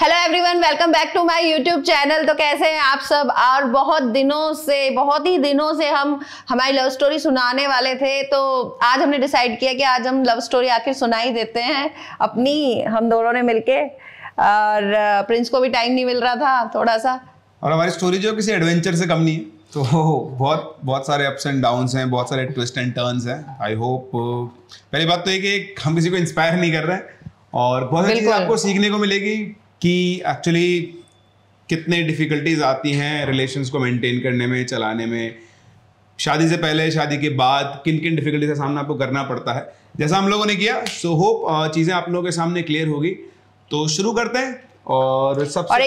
Hello everyone, welcome back to my YouTube channel. तो कैसे हैं आप सब? और बहुत ही दिनों से हम हमारी लव स्टोरी सुनाने वाले थे, तो आज हमने डिसाइड किया कि आज हम लव स्टोरी आखिर सुना ही देते हैं अपनी, हम दोनों ने मिलके। और प्रिंस को भी टाइम नहीं मिल रहा था थोड़ा सा, और हमारी स्टोरी जो किसी एडवेंचर से कम नहीं है, तो बहुत सारे अप्स एंड डाउन्स हैं, बहुत सारे ट्विस्ट एंड टर्न्स हैं। आई होप पहली बात तो ये कि हम किसी को इंस्पायर नहीं कर रहे हैं, और बहुत सारी चीज़ें आपको सीखने को मिलेगी कि एक्चुअली कितने डिफिकल्टीज आती हैं रिलेशंस को मेंटेन करने में, चलाने में, शादी से पहले, शादी के बाद किन किन डिफिकल्टीज का सामना आपको करना पड़ता है, जैसा हम लोगों ने किया। सो होप चीज़ें आप लोगों के सामने क्लियर होगी। तो शुरू करते हैं। और सबसे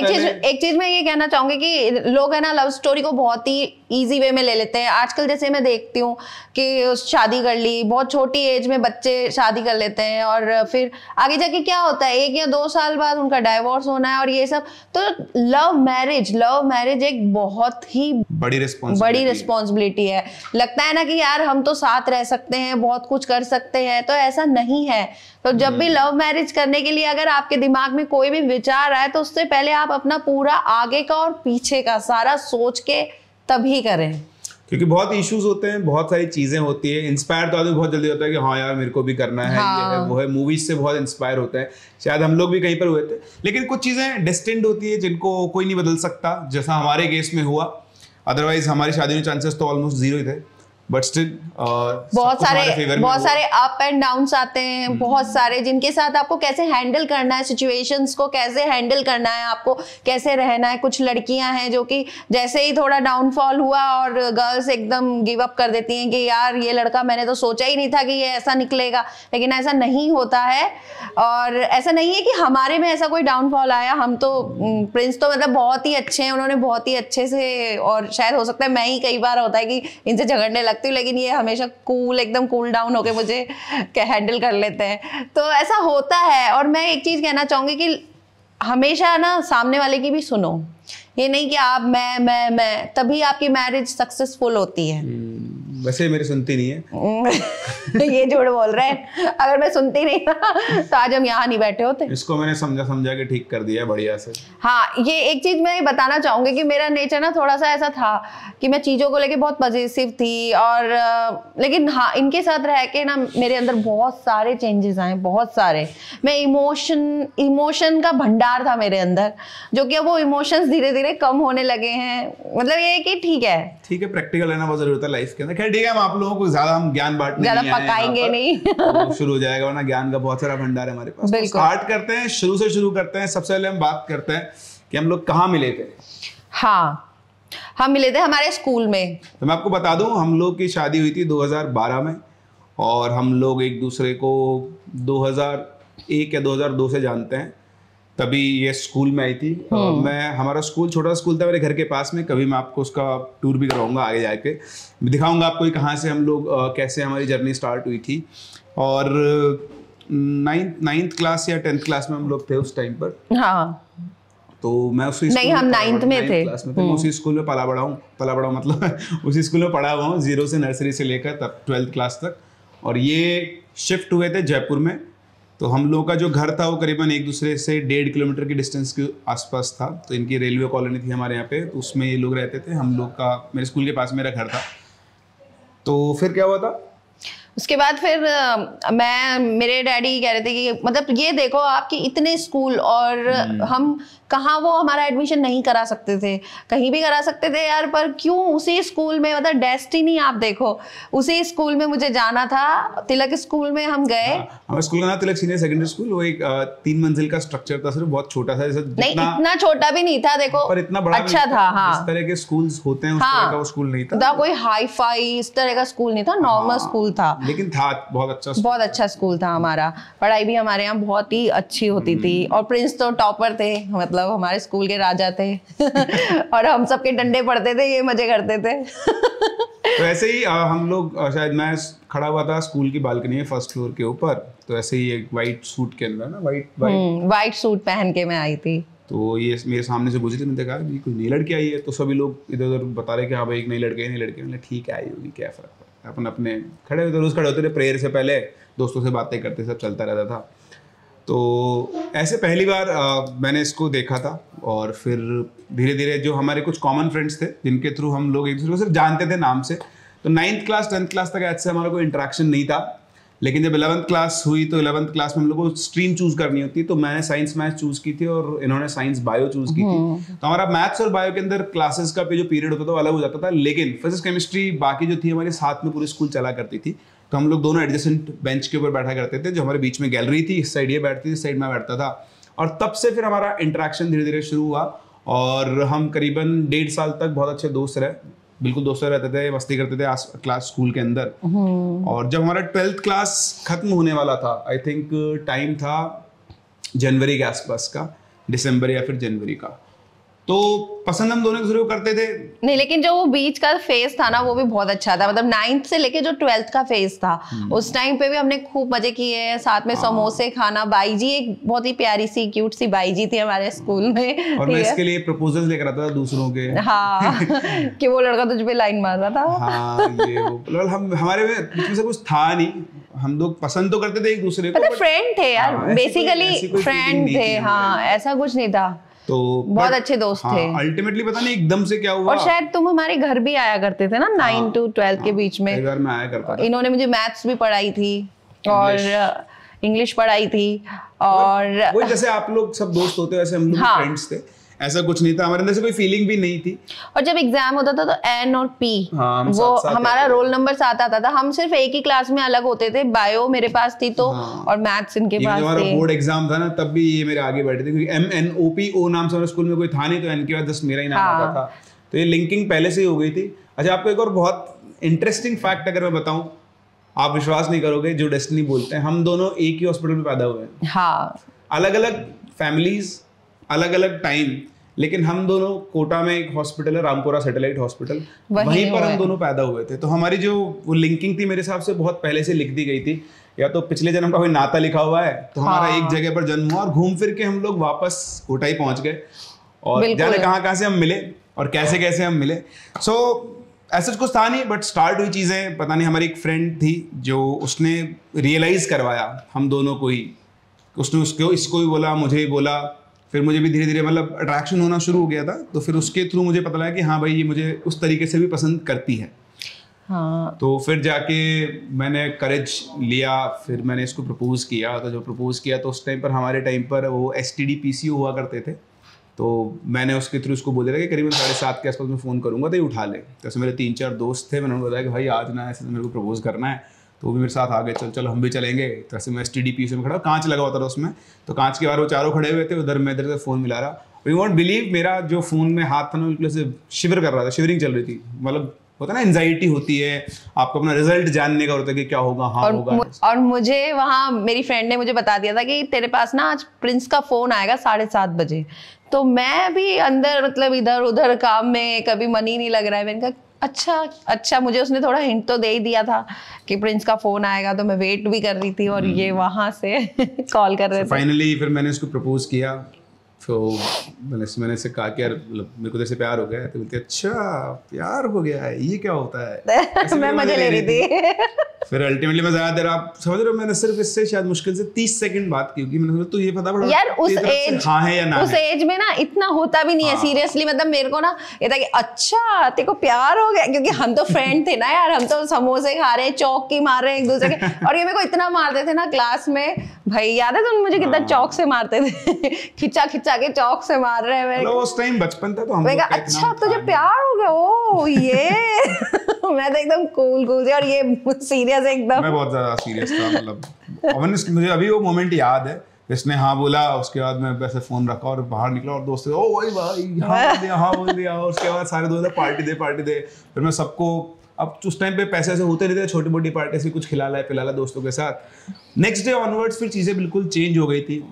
एक चीज मैं ये कहना चाहूंगी कि लोग है ना लव स्टोरी को बहुत ही इजी वे में ले लेते हैं। आजकल जैसे मैं देखती हूँ कि शादी कर ली, बहुत छोटी एज में बच्चे शादी कर लेते हैं, और फिर आगे जाके क्या होता है, 1 या 2 साल बाद उनका डाइवोर्स होना है और ये सब। तो लव मैरिज एक बहुत ही बड़ी रिस्पॉन्सिबिलिटी है। लगता है ना कि यार हम तो साथ रह सकते हैं, बहुत कुछ कर सकते हैं, तो ऐसा नहीं है। तो जब भी लव मैरिज करने के लिए अगर आपके दिमाग में कोई भी विचार आए, तो उससे पहले आप अपना पूरा आगे का और पीछे का सारा सोच के तभी करें, क्योंकि बहुत इश्यूज होते हैं, बहुत सारी चीजें होती है। इंस्पायर तो आदमी बहुत जल्दी होता है कि हाँ यार मेरे को भी करना है, ये है वो है, मूवीज से बहुत इंस्पायर होता है। शायद हम लोग भी कहीं पर हुए थे, लेकिन कुछ चीजें डेस्टिन्ड होती है जिनको कोई नहीं बदल सकता, जैसा हमारे केस में हुआ। अदरवाइज हमारी शादी में चांसेस तो ऑलमोस्ट 0 ही थे, बट स्टिल बहुत सारे अप एंड डाउन्स आते हैं, बहुत सारे, जिनके साथ आपको कैसे हैंडल करना है, सिचुएशंस को कैसे हैंडल करना है, आपको कैसे रहना है। कुछ लड़कियां हैं जो कि जैसे ही थोड़ा डाउनफॉल हुआ और गर्ल्स एकदम गिव अप कर देती हैं कि यार ये लड़का, मैंने तो सोचा ही नहीं था कि ये ऐसा निकलेगा। लेकिन ऐसा नहीं होता है, और ऐसा नहीं है कि हमारे में ऐसा कोई डाउनफॉल आया। हम तो प्रिंस तो मतलब बहुत ही अच्छे हैं, उन्होंने बहुत ही अच्छे से, और शायद हो सकता है मैं ही कई बार होता है कि इनसे झगड़ने लगती हूँ, लेकिन ये हमेशा एकदम कूल डाउन होके मुझे हैंडल कर लेते हैं। तो ऐसा होता है। और मैं एक चीज कहना चाहूंगी कि हमेशा ना सामने वाले की भी सुनो, ये नहीं कि आप मैं तभी आपकी मैरिज सक्सेसफुल होती है। वैसे मेरी सुनती नहीं है। ये झूठ बोल रहे हैं। अगर मैं सुनती नहीं ना तो आज हम यहाँ नहीं बैठे होते। इसको मैंने समझा के ठीक कर दिया है बढ़िया से। हाँ, ये एक चीज मैं बताना चाहूंगी कि मेरा नेचर ना थोड़ा सा ऐसा था कि मैं चीजों को लेके बहुत पॉजिटिव थी, और लेकिन हाँ, इनके साथ रह के ना मेरे अंदर बहुत सारे चेंजेस आए, बहुत सारे। मैं इमोशन का भंडार था मेरे अंदर, जो कि अब वो इमोशंस धीरे धीरे कम होने लगे हैं। मतलब ये कि ठीक है, प्रैक्टिकल रहना बहुत जरूरी होता है लाइफ के अंदर। खैर ठीक है, हम आप लोगों को ज्यादा हम ज्ञान बांटने ज्यादा पकाएंगे नहीं। तो शुरू हो जाएगा, वरना ज्ञान का बहुत सारा भंडार है हमारे पास। तो स्टार्ट करते हैं, शुरू से शुरू करते हैं। सबसे पहले हम बात करते हैं कि हम लोग कहाँ मिले थे। हाँ, हम मिले थे हमारे स्कूल में। तो मैं आपको बता दूं, हम लोग की शादी हुई थी 2012 में, और हम लोग एक दूसरे को 2001 या 2002 से जानते हैं। तभी ये स्कूल में आई थी। हमारा स्कूल छोटा स्कूल था मेरे घर के पास में। कभी मैं आपको उसका टूर भी करवाऊंगा, आगे जाके दिखाऊंगा आपको कहाँ से हम लोग, कैसे हमारी जर्नी स्टार्ट हुई थी। और 9th क्लास या 10th क्लास में हम लोग थे उस टाइम पर। हाँ, तो मैं उसी नहीं, हम 9th में थे। उसी स्कूल में पला बड़ा मतलब उसी स्कूल में पढ़ा हुआ हूँ, 0 से नर्सरी से लेकर तब 12th क्लास तक। और ये शिफ्ट हुए थे जयपुर में। तो हम लोगों का जो घर था वो करीबन एक दूसरे से 1.5 किलोमीटर की डिस्टेंस के आसपास था। तो इनकी रेलवे कॉलोनी थी हमारे यहाँ पे, तो उसमें ये लोग रहते थे। हम लोग का, मेरे स्कूल के पास मेरा घर था। तो फिर क्या हुआ था, उसके बाद फिर मेरे डैडी कह रहे थे कि मतलब ये देखो आपकी इतने स्कूल, और हम कहाँ वो हमारा एडमिशन नहीं करा सकते थे, कहीं भी करा सकते थे यार, पर क्यों उसी स्कूल में, मतलब डेस्टिनी आप देखो, उसी स्कूल में मुझे जाना था। तिलक स्कूल में हम गए। हमारे स्कूल का नाम तिलक सीनियर सेकेंडरी स्कूल। वो एक 3 मंजिल का स्ट्रक्चर था, सिर्फ बहुत छोटा सा, नहीं इतना छोटा भी नहीं था देखो, पर इतना बड़ा अच्छा था। हाँ, इस तरह के स्कूल्स होते हैं, उस तरह का वो स्कूल नहीं था। कोई हाई फाई इस तरह का स्कूल नहीं था, नॉर्मल स्कूल था, लेकिन था बहुत अच्छा स्कूल था हमारा। पढ़ाई भी हमारे यहाँ बहुत ही अच्छी होती थी, और प्रिंस तो टॉपर थे, मतलब हमारे स्कूल के राजा थे। और हम सबके डंडे पड़ते थे, ये मजे करते थे। तो ऐसे ही हम लोग, शायद मैं खड़ा हुआ था स्कूल की बालकनी में 1st फ्लोर के ऊपर। तो ऐसे ही एक वाइट सूट के अंदर ना, वाइट सूट पहन के मैं आई थी। तो ये मेरे सामने से गुजरी थी, मैंने कहा कोई नई लड़की आई है। तो सभी लोग इधर उधर बता रहे कि हाँ भाई एक नई लड़की। मैंने ठीक है, आई होगी, क्या फर्क पड़ता है। अपन अपने खड़े होते, रोज खड़े होते थे प्रेयर से पहले, दोस्तों से बातें करते, सब चलता रहता था। तो ऐसे पहली बार मैंने इसको देखा था, और फिर धीरे धीरे जो हमारे कुछ कॉमन फ्रेंड्स थे जिनके थ्रू हम लोग एक दूसरे को सिर्फ जानते थे नाम से, तो 9th क्लास 10th क्लास तक ऐसे हमारा कोई इंटरेक्शन नहीं था। लेकिन जब 11th क्लास हुई तो 11th क्लास में हम लोग को स्ट्रीम चूज करनी होती है, तो मैंने साइंस मैथ्स चूज की थी और इन्होंने साइंस बायो चूज की थी। तो हमारा मैथ्स और बायो के अंदर क्लासेस का जो पीरियड होता था वो अलग हो जाता था, लेकिन फिजिक्स केमिस्ट्री बाकी जो थी हमारे साथ में पूरे स्कूल चला करती थी। तो हम लोग दोनों एडजेसेंट बेंच के ऊपर बैठा करते थे, जो हमारे बीच में गैलरी थी, इस साइड ये बैठती थी, इस साइड मैं बैठता था। और तब से फिर हमारा इंटरेक्शन धीरे धीरे शुरू हुआ और हम करीबन 1.5 साल तक बहुत अच्छे दोस्त रहे, बिल्कुल दोस्तों रहते थे, मस्ती करते थे क्लास स्कूल के अंदर। और जब हमारा 12th क्लास खत्म होने वाला था, आई थिंक टाइम था जनवरी के आसपास का, दिसंबर या फिर जनवरी का, तो पसंद हम दोनों दूसरे को करते थे। नहीं, लेकिन जो वो बीच का फेज था ना वो भी बहुत अच्छा था, मतलब 9th से लेके जो 12th का फेज था उस टाइम पे भी हमने खूब मजे किए, साथ में समोसे खाना। बाईजी एक बहुत ही प्यारी सी क्यूट सी बाईजी थी हमारे स्कूल में, और मैं इसके लिए प्रपोजल्स लेकर आता था दूसरों के। हाँ कि वो लड़का तुझ पे लाइन मार रहा था। हाँ, ये वो हम हमारे में बीच में से कुछ था नहीं, हम लोग पसंद तो करते थे एक दूसरे को, मतलब फ्रेंड थे यार, बेसिकली फ्रेंड थे। हाँ, ऐसा कुछ नहीं था, तो बहुत अच्छे दोस्त थे। अल्टीमेटली पता नहीं एकदम से क्या हुआ। और शायद तुम हमारे घर भी आया करते थे ना 9 to 12 के बीच में। घर में आया करता था। इन्होंने मुझे मैथ्स भी पढ़ाई थी और इंग्लिश पढ़ाई थी, और वही जैसे आप लोग सब दोस्त होते वैसे हम लोग फ्रेंड्स थे, ऐसा कुछ नहीं था, हमारे अंदर से कोई फीलिंग भी नहीं थी। और जब एग्जाम होता था तो एन और पी, वो हमारा रोल नंबर साथ आता था। हम सिर्फ एक ही क्लास में अलग होते थे, बायो मेरे पास थी तो और मैथ्स इनके पास थे। हमारा बोर्ड एग्जाम था ना, तब भी ये मेरे आगे बैठे थे, क्योंकि MNOPO नाम से हमारे स्कूल में कोई था नहीं, तो एन के बाद जस्ट मेरा ही नाम आता था, तो ये लिंकिंग पहले से ही हो गई थी। अच्छा, आपको एक और बहुत इंटरेस्टिंग फैक्ट अगर मैं बताऊं, आप विश्वास नहीं करोगे, जो डेस्टिनी बोलते हैं, हम दोनों एक ही हॉस्पिटल में पैदा हुए हैं। हाँ, अलग अलग फैमिलीज, अलग अलग टाइम, लेकिन हम दोनों कोटा में एक हॉस्पिटल है, रामपुरा सैटेलाइट हॉस्पिटल, वहीं पर हम दोनों पैदा हुए थे। तो हमारी जो वो लिंकिंग थी मेरे हिसाब से बहुत पहले से लिख दी गई थी, या तो पिछले जन्म का कोई नाता लिखा हुआ है, तो हमारा एक जगह पर जन्म हुआ और घूम फिर के हम लोग वापस कोटा ही पहुंच गए, और जाने कहाँ से हम मिले और कैसे कैसे हम मिले। सो ऐसा कुछ था नहीं, बट स्टार्ट हुई चीजें। पता नहीं, हमारी एक फ्रेंड थी जो उसने रियलाइज करवाया हम दोनों को ही, उसने उसको इसको भी बोला, मुझे भी बोला, फिर मुझे भी धीरे धीरे मतलब अट्रैक्शन होना शुरू हो गया था। तो फिर उसके थ्रू मुझे पता लगा कि हाँ भाई, ये मुझे उस तरीके से भी पसंद करती है। हाँ। तो फिर जाके मैंने करेज लिया, फिर मैंने इसको प्रपोज किया। तो जो प्रपोज किया तो उस टाइम पर, हमारे टाइम पर वो STD PCO हुआ करते थे, तो मैंने उसके थ्रू उसको बोल दिया कि करीबन 7:30 के आसपास में फ़ोन करूँगा तो ये उठा ले। तो ऐसे मेरे 3-4 दोस्त थे, मैंने उनको बताया कि भाई आज ना ऐसे मेरे को प्रपोज करना है, तो वो भी मेरे साथ आ गए, चल हम भी चलेंगे। तो ऐसे मैं STD PCO में खड़ा, कांच लगा हुआ था उसमें, तो कांच के बाहर वो चारों खड़े हुए थे, उधर मैं इधर से फ़ोन मिला रहा। यू वॉन्ट बिलीव, मेरा जो फ़ोन में हाथ था ना, बिल्कुल ऐसे शिवर कर रहा था, शिवरिंग चल रही थी। मतलब होता है ना, एंजाइटी होती है, आपको अपना रिजल्ट जानने का होता है कि क्या होगा, हाँ होगा। और मुझे वहाँ मेरी फ्रेंड ने मुझे बता दिया था कि तेरे पास ना आज प्रिंस का फोन आएगा 7:30 बजे। तो मैं भी अंदर मतलब इधर उधर काम में, कभी मन ही नहीं लग रहा है। मैंने कहा अच्छा, मुझे उसने थोड़ा हिंट तो दे ही दिया था कि प्रिंस का फोन आएगा, तो मैं वेट भी कर रही थी और ये वहां से कॉल कर रहे थे। फाइनली फिर मैंने उसको प्रपोज किया। तो मैंने इससे कहा कि यार मेरे को तेरे से प्यार हो गया है। तो बोलती अच्छा प्यार हो गया है, ये क्या होता है? मैं मजे ले रही थी। फिर अल्टीमेटली मैं ज्यादा देर, आप समझ रहे हो, मैंने सिर्फ इससे शायद मुश्किल से 30 सेकंड बात की होगी। मैंने तो ये पता पड़ा यार उस एज, हाँ है या ना, उस एज में ना इतना होता भी नहीं है सीरियसली। मतलब मेरे को ना ये था कि अच्छा तेरे को प्यार हो गया, क्योंकि हम तो फ्रेंड थे ना यार, हम तो समोसे खा रहे, चौक की मार रहे एक दूसरे के। और ये मेरे को इतना मारते थे ना क्लास में, भाई याद है तुम मुझे कितना चौक से मारते थे? खिंचा के चौक से मार रहे हैं। उस टाइम बचपन था तो हम अच्छा तुझे प्यार हो गया, ओ ये मैं तो एकदम कूल से, और ये सीरियस एकदम। मैं बहुत ज्यादा सीरियस था, मतलब मुझे अभी वो मोमेंट याद है। इसने हाँ बोला, उसके बाद मैं वैसे फोन रखा और बाहर निकला और दोस्त ओ भाई हाँ बोल दिया। उसके बाद सारे दोस्त पार्टी दे। फिर मैं सबको, अब उस टाइम पे पैसे ऐसे होते नहीं थे, छोटी मोटी पार्टी से कुछ खिला पिला दोस्तों के साथ। नेक्स्ट डे ऑनवर्ड्स फिर चीजें बिल्कुल चेंज हो गई थी।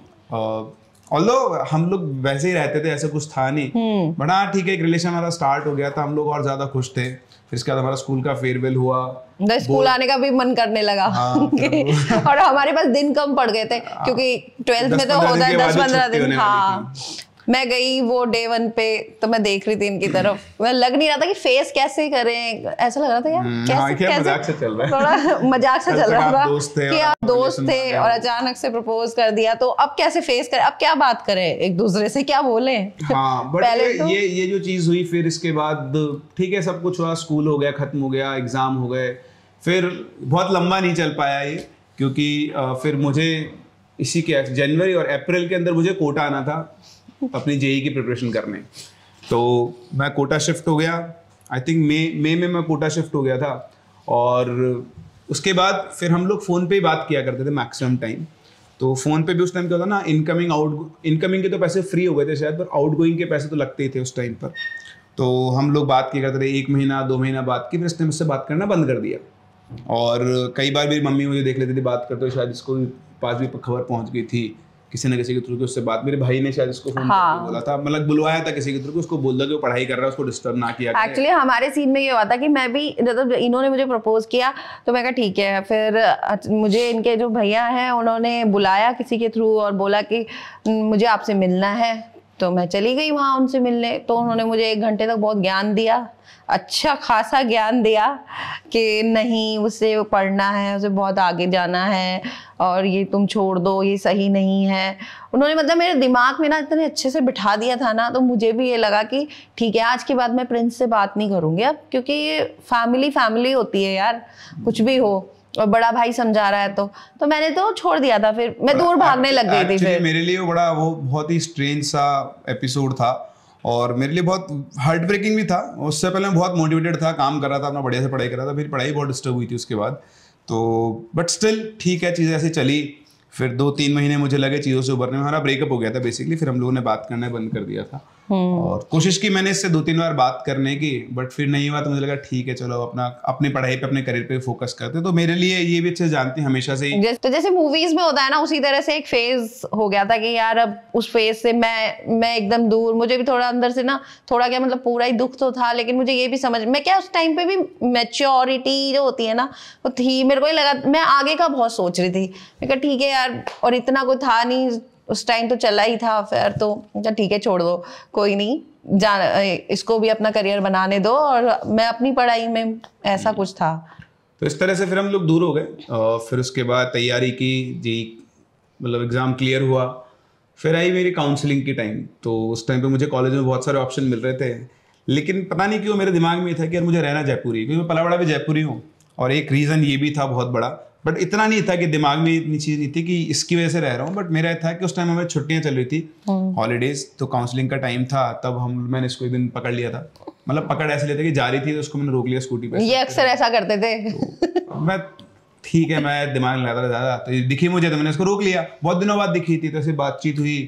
ऑल्दो हम लोग वैसे ही रहते थे, ऐसा कुछ था नहीं, बट हाँ ठीक है, एक रिलेशन हमारा स्टार्ट हो गया था, हम लोग और ज्यादा खुश थे। फिर इसके बाद हमारा स्कूल का फेयरवेल हुआ, स्कूल आने का भी मन करने लगा। हाँ, और हमारे पास दिन कम पड़ गए थे, क्योंकि 12th में तो होता है 10-15 दिन। हाँ, मैं गई वो डे 1 पे, तो मैं देख रही थी इनकी तरफ, मैं लग नहीं रहा था कि फेस कैसे करें, ऐसा लग रहा था यार कैसे मजाक से चल रहा है, थोड़ा मजाक से चल रहा था कि आप दोस्त थे और और अचानक से प्रपोज कर दिया, तो अब कैसे फेस करें, अब क्या बात करें एक दूसरे से, क्या बोले। हाँ बट ये जो चीज हुई, फिर इसके बाद ठीक है सब कुछ हुआ, स्कूल हो गया, खत्म हो गया, एग्जाम हो गए, फिर बहुत लंबा नहीं चल पाया ये, क्योंकि फिर मुझे इसी के जनवरी और अप्रैल के अंदर मुझे कोटा आना था अपनी जेई की प्रिपरेशन करने, तो मैं कोटा शिफ्ट हो गया। आई थिंक मई में मैं कोटा शिफ्ट हो गया था, और उसके बाद फिर हम लोग फ़ोन पे ही बात किया करते थे मैक्सिमम टाइम। तो फ़ोन पे भी उस टाइम क्या होता ना, इनकमिंग के तो पैसे फ्री हो गए थे शायद, पर आउटगोइंग के पैसे तो लगते ही थे उस टाइम पर। तो हम लोग बात किया करते थे, 1 महीना 2 महीना बात की, फिर इसने मुझसे बात करना बंद कर दिया। और कई बार मेरी मम्मी मुझे देख लेती थी बात करते हुए, शायद इसको पास भी खबर पहुंच गई थी किसी न किसी के थ्रू, उससे बात, मेरे भाई ने शायद इसको फोन करके बोला था, मतलब बुलवाया था किसी के थ्रू, उसको बोल दो कि वो पढ़ाई कर रहा है, उसको डिस्टर्ब ना किया। एक्चुअली हमारे सीन में ये हुआ था कि मैं भी, मतलब इन्होंने मुझे प्रपोज किया तो मैं कहा ठीक है, फिर मुझे इनके जो भैया हैं उन्होंने बुलाया किसी के थ्रू और बोला कि मुझे आपसे मिलना है, तो मैं चली गई वहाँ उनसे मिलने। तो उन्होंने मुझे 1 घंटे तक बहुत ज्ञान दिया, अच्छा खासा ज्ञान दिया कि नहीं उसे पढ़ना है, उसे बहुत आगे जाना है, और ये तुम छोड़ दो, ये सही नहीं है। उन्होंने मतलब मेरे दिमाग में ना इतने अच्छे से बिठा दिया था ना, तो मुझे भी ये लगा कि ठीक है आज के बाद मैं प्रिंस से बात नहीं करूँगी अब, क्योंकि ये फैमिली होती है यार, कुछ भी हो, और बड़ा भाई समझा रहा है तो मैंने तो छोड़ दिया था, फिर मैं दूर भागने लग गई थी। फिर मेरे लिए वो बहुत ही स्ट्रेंज सा एपिसोड था, और मेरे लिए बहुत हार्ट ब्रेकिंग भी था। उससे पहले मैं बहुत मोटिवेटेड था, काम कर रहा था अपना, बढ़िया से पढ़ाई कर रहा था, मेरी पढ़ाई बहुत डिस्टर्ब हुई थी उसके बाद। तो बट स्टिल ठीक है, चीज़ें ऐसे चली। फिर 2-3 महीने मुझे लगे चीज़ों से उभरने में, हमारा ब्रेकअप हो गया था बेसिकली, फिर हम लोगों ने बात करना बंद कर दिया था। और कोशिश की मैंने इससे 2-3 बार बात करने की, बट फिर नहीं हुआ, तो मुझे लगा ठीक है चलो अपनी पढ़ाई पे, अपने करियर पे फोकस करते। तो मेरे लिए ये भी अच्छे जानती हमेशा से ही, तो जैसे मूवीज में होता है ना, उसी तरह से एक फेज हो गया था कि यार अब उस फेज से मैं एकदम दूर। मुझे भी थोड़ा अंदर से ना, थोड़ा क्या मतलब पूरा ही दुख तो था, लेकिन मुझे ये भी समझ, मैं क्या उस टाइम पे भी मैच्योरिटी जो होती है ना वो थी, मेरे को ही लगा, मैं आगे का बहुत सोच रही थी। मैं कहा ठीक है यार, और इतना कोई था नहीं उस टाइम, तो चला ही था अफेयर, तो ठीक है छोड़ दो, कोई नहीं, इसको भी अपना करियर बनाने दो, और मैं अपनी पढ़ाई में, ऐसा कुछ था। तो इस तरह से फिर हम लोग दूर हो गए। फिर उसके बाद तैयारी की जी, मतलब एग्ज़ाम क्लियर हुआ, फिर आई मेरी काउंसलिंग की टाइम। तो उस टाइम पे मुझे कॉलेज में बहुत सारे ऑप्शन मिल रहे थे, लेकिन पता नहीं क्यों मेरे दिमाग में ये था कि यार मुझे रहना जयपुर ही, क्योंकि मैं पला बड़ा भी जयपुरी हूँ। और एक रीज़न ये भी था बहुत बड़ा, बट इतना नहीं था कि दिमाग में इतनी चीज़ नहीं थी कि इसकी वजह से रह रहा हूँ। बट मेरा था कि उस टाइम हमें छुट्टियाँ चल रही थी, हॉलीडेज, तो काउंसलिंग का टाइम था, तब मैंने इसको एक दिन पकड़ लिया था। मतलब पकड़ ऐसे लेते कि जा रही थी, तो उसको मैंने रोक लिया स्कूटी पे। ये अक्सर ऐसा करते थे। तो मैं ठीक है, मैं दिमाग लगा था ज़्यादा, तो दिखी मुझे, तो मैंने इसको रोक लिया। बहुत दिनों बाद दिखी थी, तो ऐसे बातचीत हुई,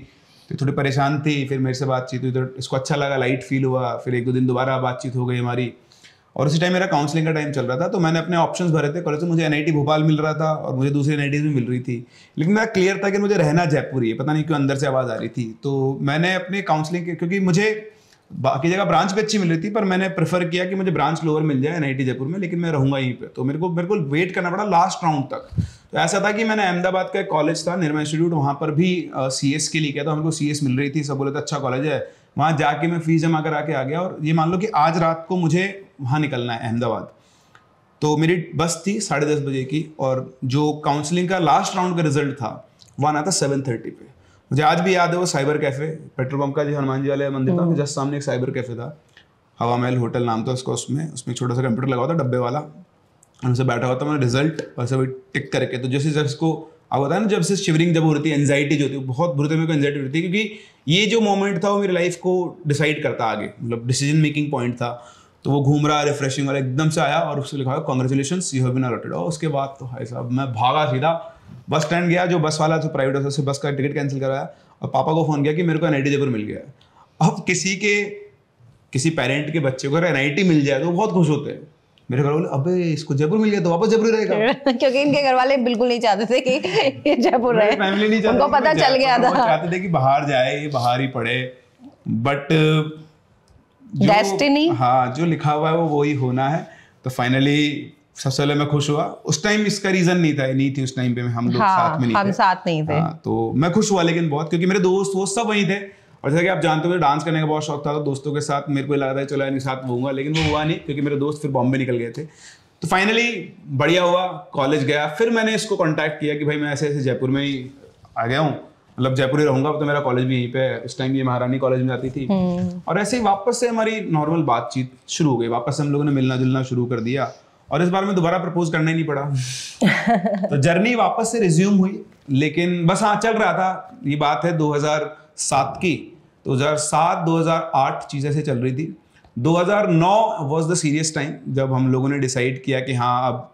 तो थोड़ी परेशान थी, फिर मेरे से बातचीत हुई, तो इसको अच्छा लगा, लाइट फील हुआ। फिर 1-2 दिन दोबारा बातचीत हो गई हमारी, और उसी टाइम मेरा काउंसलिंग का टाइम चल रहा था। तो मैंने अपने ऑप्शंस भरे थे कॉलेज से, मुझे एनआईटी भोपाल मिल रहा था और मुझे दूसरी एनआईटीज भी मिल रही थी, लेकिन मेरा क्लियर था कि मुझे रहना जयपुर ही है। पता नहीं क्यों अंदर से आवाज़ आ रही थी। तो मैंने अपने काउंसलिंग, क्योंकि मुझे बाकी जगह ब्रांच भी अच्छी मिल रही थी, पर मैंने प्रेफर किया कि मुझे ब्रांच लोअर मिल जाए एनआईटी जयपुर में, लेकिन मैं रहूँगा यहीं पे। तो मेरे को वेट करना पड़ा लास्ट राउंड तक। तो ऐसा था कि मैंने अहमदाबाद का एक कॉलेज था, निर्मा इंस्टीट्यूट, वहाँ पर भी CS के लिए किया था। हमको CS मिल रही थी, सब बोले थे अच्छा कॉलेज है। वहाँ जाके मैं फीस जमा करा के आ गया, और ये मान लो कि आज रात को मुझे वहाँ निकलना है अहमदाबाद। तो मेरी बस थी 10:30 बजे की, और जो काउंसलिंग का लास्ट राउंड का रिजल्ट था वो आना था 7:30 पे। मुझे आज भी याद है वो साइबर कैफे, पेट्रोल पंप का जो हनुमान जी वाले मंदिर था, जस्ट सामने एक साइबर कैफे था, हवा महल होटल नाम था उसका। उसमें छोटा सा कंप्यूटर लगा हुआ था डब्बे वाला, उनसे बैठा हुआ था। मैंने रिजल्ट वैसे वही टिक करके, तो जैसे इसको अब होता है ना, जब से शिवरिंग जब हो रही थी, एंजाइटी जो होती है, बहुत बुरे मेरे को एंजाइटी होती थी, क्योंकि ये जो मोमेंट था वो मेरी लाइफ को डिसाइड करता आगे, मतलब डिसीजन मेकिंग पॉइंट था। तो वो घूम रहा, रिफ्रेशिंग वाला, एकदम से आया और उससे लिखा हुआ congratulations you have been allotted. और उसके बाद तो भाई साहब मैं भागा सीधा बस स्टैंड गया, जो बस वाला था प्राइवेट बस से, बस का टिकट कैंसिल करवाया, और पापा को फोन किया कि मेरे को एनआईटी जयपुर मिल गया है। अब किसी पेरेंट के बच्चे को अगर एनआईटी मिल जाए तो वो बहुत खुश होते हैं। मेरे घर वाले, अबे इसको जयपुर मिल गया तो वापस जयपुर रहेगा। क्योंकि इनके घर वाले बिल्कुल नहीं चाहते थे कि ये जयपुर रहे, फैमिली नहीं चाहती, उनको पता चल गया था, चाहते थे कि बाहर जाए, ये बाहर ही पढ़े। बट डेस्टिनी, हाँ, जो लिखा हुआ है वो वही होना है। तो फाइनली सबसे पहले मैं खुश हुआ। उस टाइम इसका रीजन नहीं थी उस टाइम पे हम लोग साथ में नहीं थे, हम साथ नहीं थे। तो मैं खुश हुआ, लेकिन बहुत, क्योंकि मेरे दोस्त वो सब वहीं थे, और जैसा कि आप जानते हो डांस करने का बहुत शौक था, तो दोस्तों के साथ मेरे को लगा था चलो इनके साथ होऊंगा, लेकिन वो हुआ नहीं क्योंकि मेरे दोस्त फिर बॉम्बे निकल गए थे। तो फाइनली बढ़िया हुआ, कॉलेज गया, फिर मैंने इसको कॉन्टैक्ट किया कि भाई मैं ऐसे ऐसे जयपुर में ही आ गया हूँ, मतलब जयपुर ही रहूंगा, तो मेरा कॉलेज भी यहीं पे है। उस टाइम ये महारानी कॉलेज में जाती थी, और ऐसे ही वापस से हमारी नॉर्मल बातचीत शुरू हो गई, वापस से हम लोगों ने मिलना जुलना शुरू कर दिया, और इस बार में दोबारा प्रपोज करना ही नहीं पड़ा। तो जर्नी वापस से रिज्यूम हुई, लेकिन बस हाँ चल रहा था। ये बात है 2007 की, 2007-2008 चीज़ ऐसे चल रही थी। 2009 वॉज द सीरियस टाइम, जब हम लोगों ने डिसाइड किया कि हाँ अब